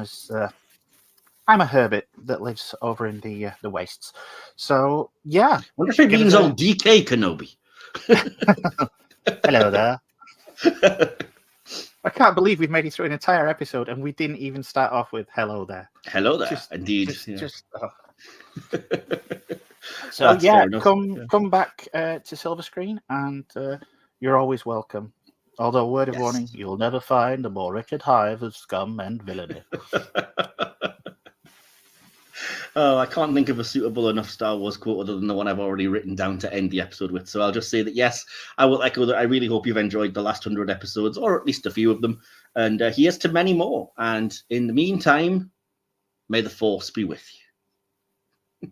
a hermit that lives over in the wastes. So, yeah. I wonder if it means old DK Kenobi. Hello there. I can't believe we've made it through an entire episode and we didn't even start off with hello there. Hello there, indeed. So, yeah, come back to Silver Screen, and you're always welcome. Although, word of warning, you'll never find a more wretched hive of scum and villainy. Oh, I can't think of a suitable enough Star Wars quote other than the one I've already written down to end the episode with. So I'll just say that, yes, I will echo that. I really hope you've enjoyed the last 100 episodes, or at least a few of them. And here's to many more. And in the meantime, may the Force be with you.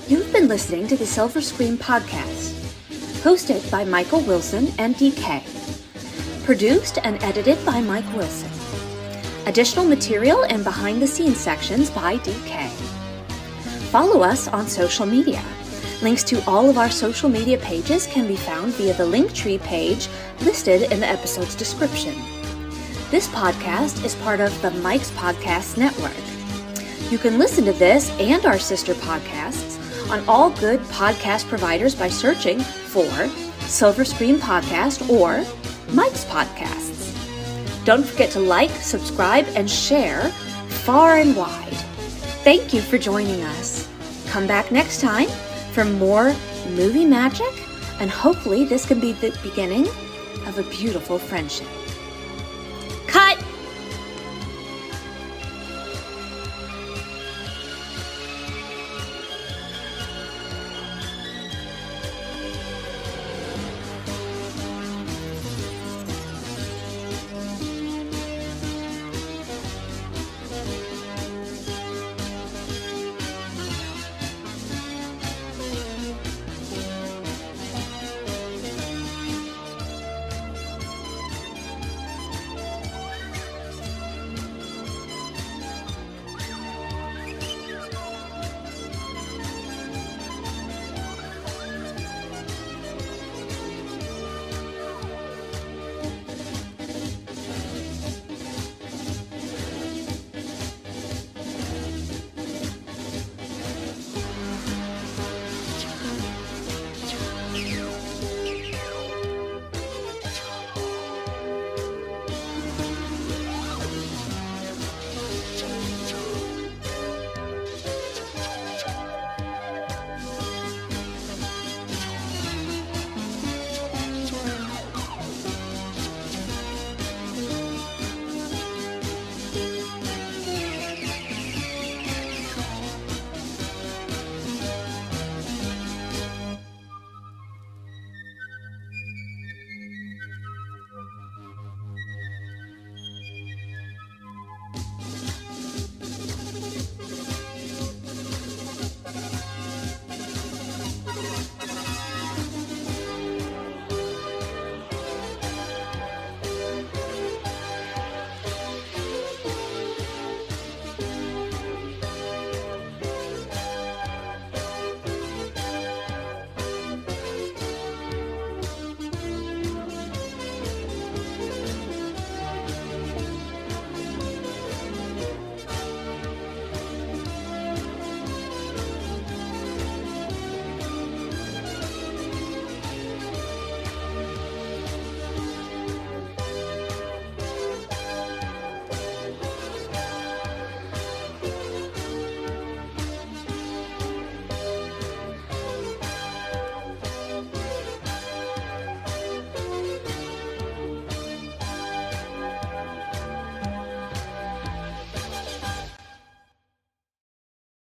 You've been listening to the Silver Screen Podcast, hosted by Michael Wilson and DK. Produced and edited by Mike Wilson. Additional material and behind-the-scenes sections by DK. Follow us on social media. Links to all of our social media pages can be found via the Linktree page listed in the episode's description. This podcast is part of the Mike's Podcasts Network. You can listen to this and our sister podcasts on all good podcast providers by searching for Silver Screen Podcast or Mike's Podcasts. Don't forget to like, subscribe, and share far and wide. Thank you for joining us. Come back next time for more movie magic, and hopefully this can be the beginning of a beautiful friendship.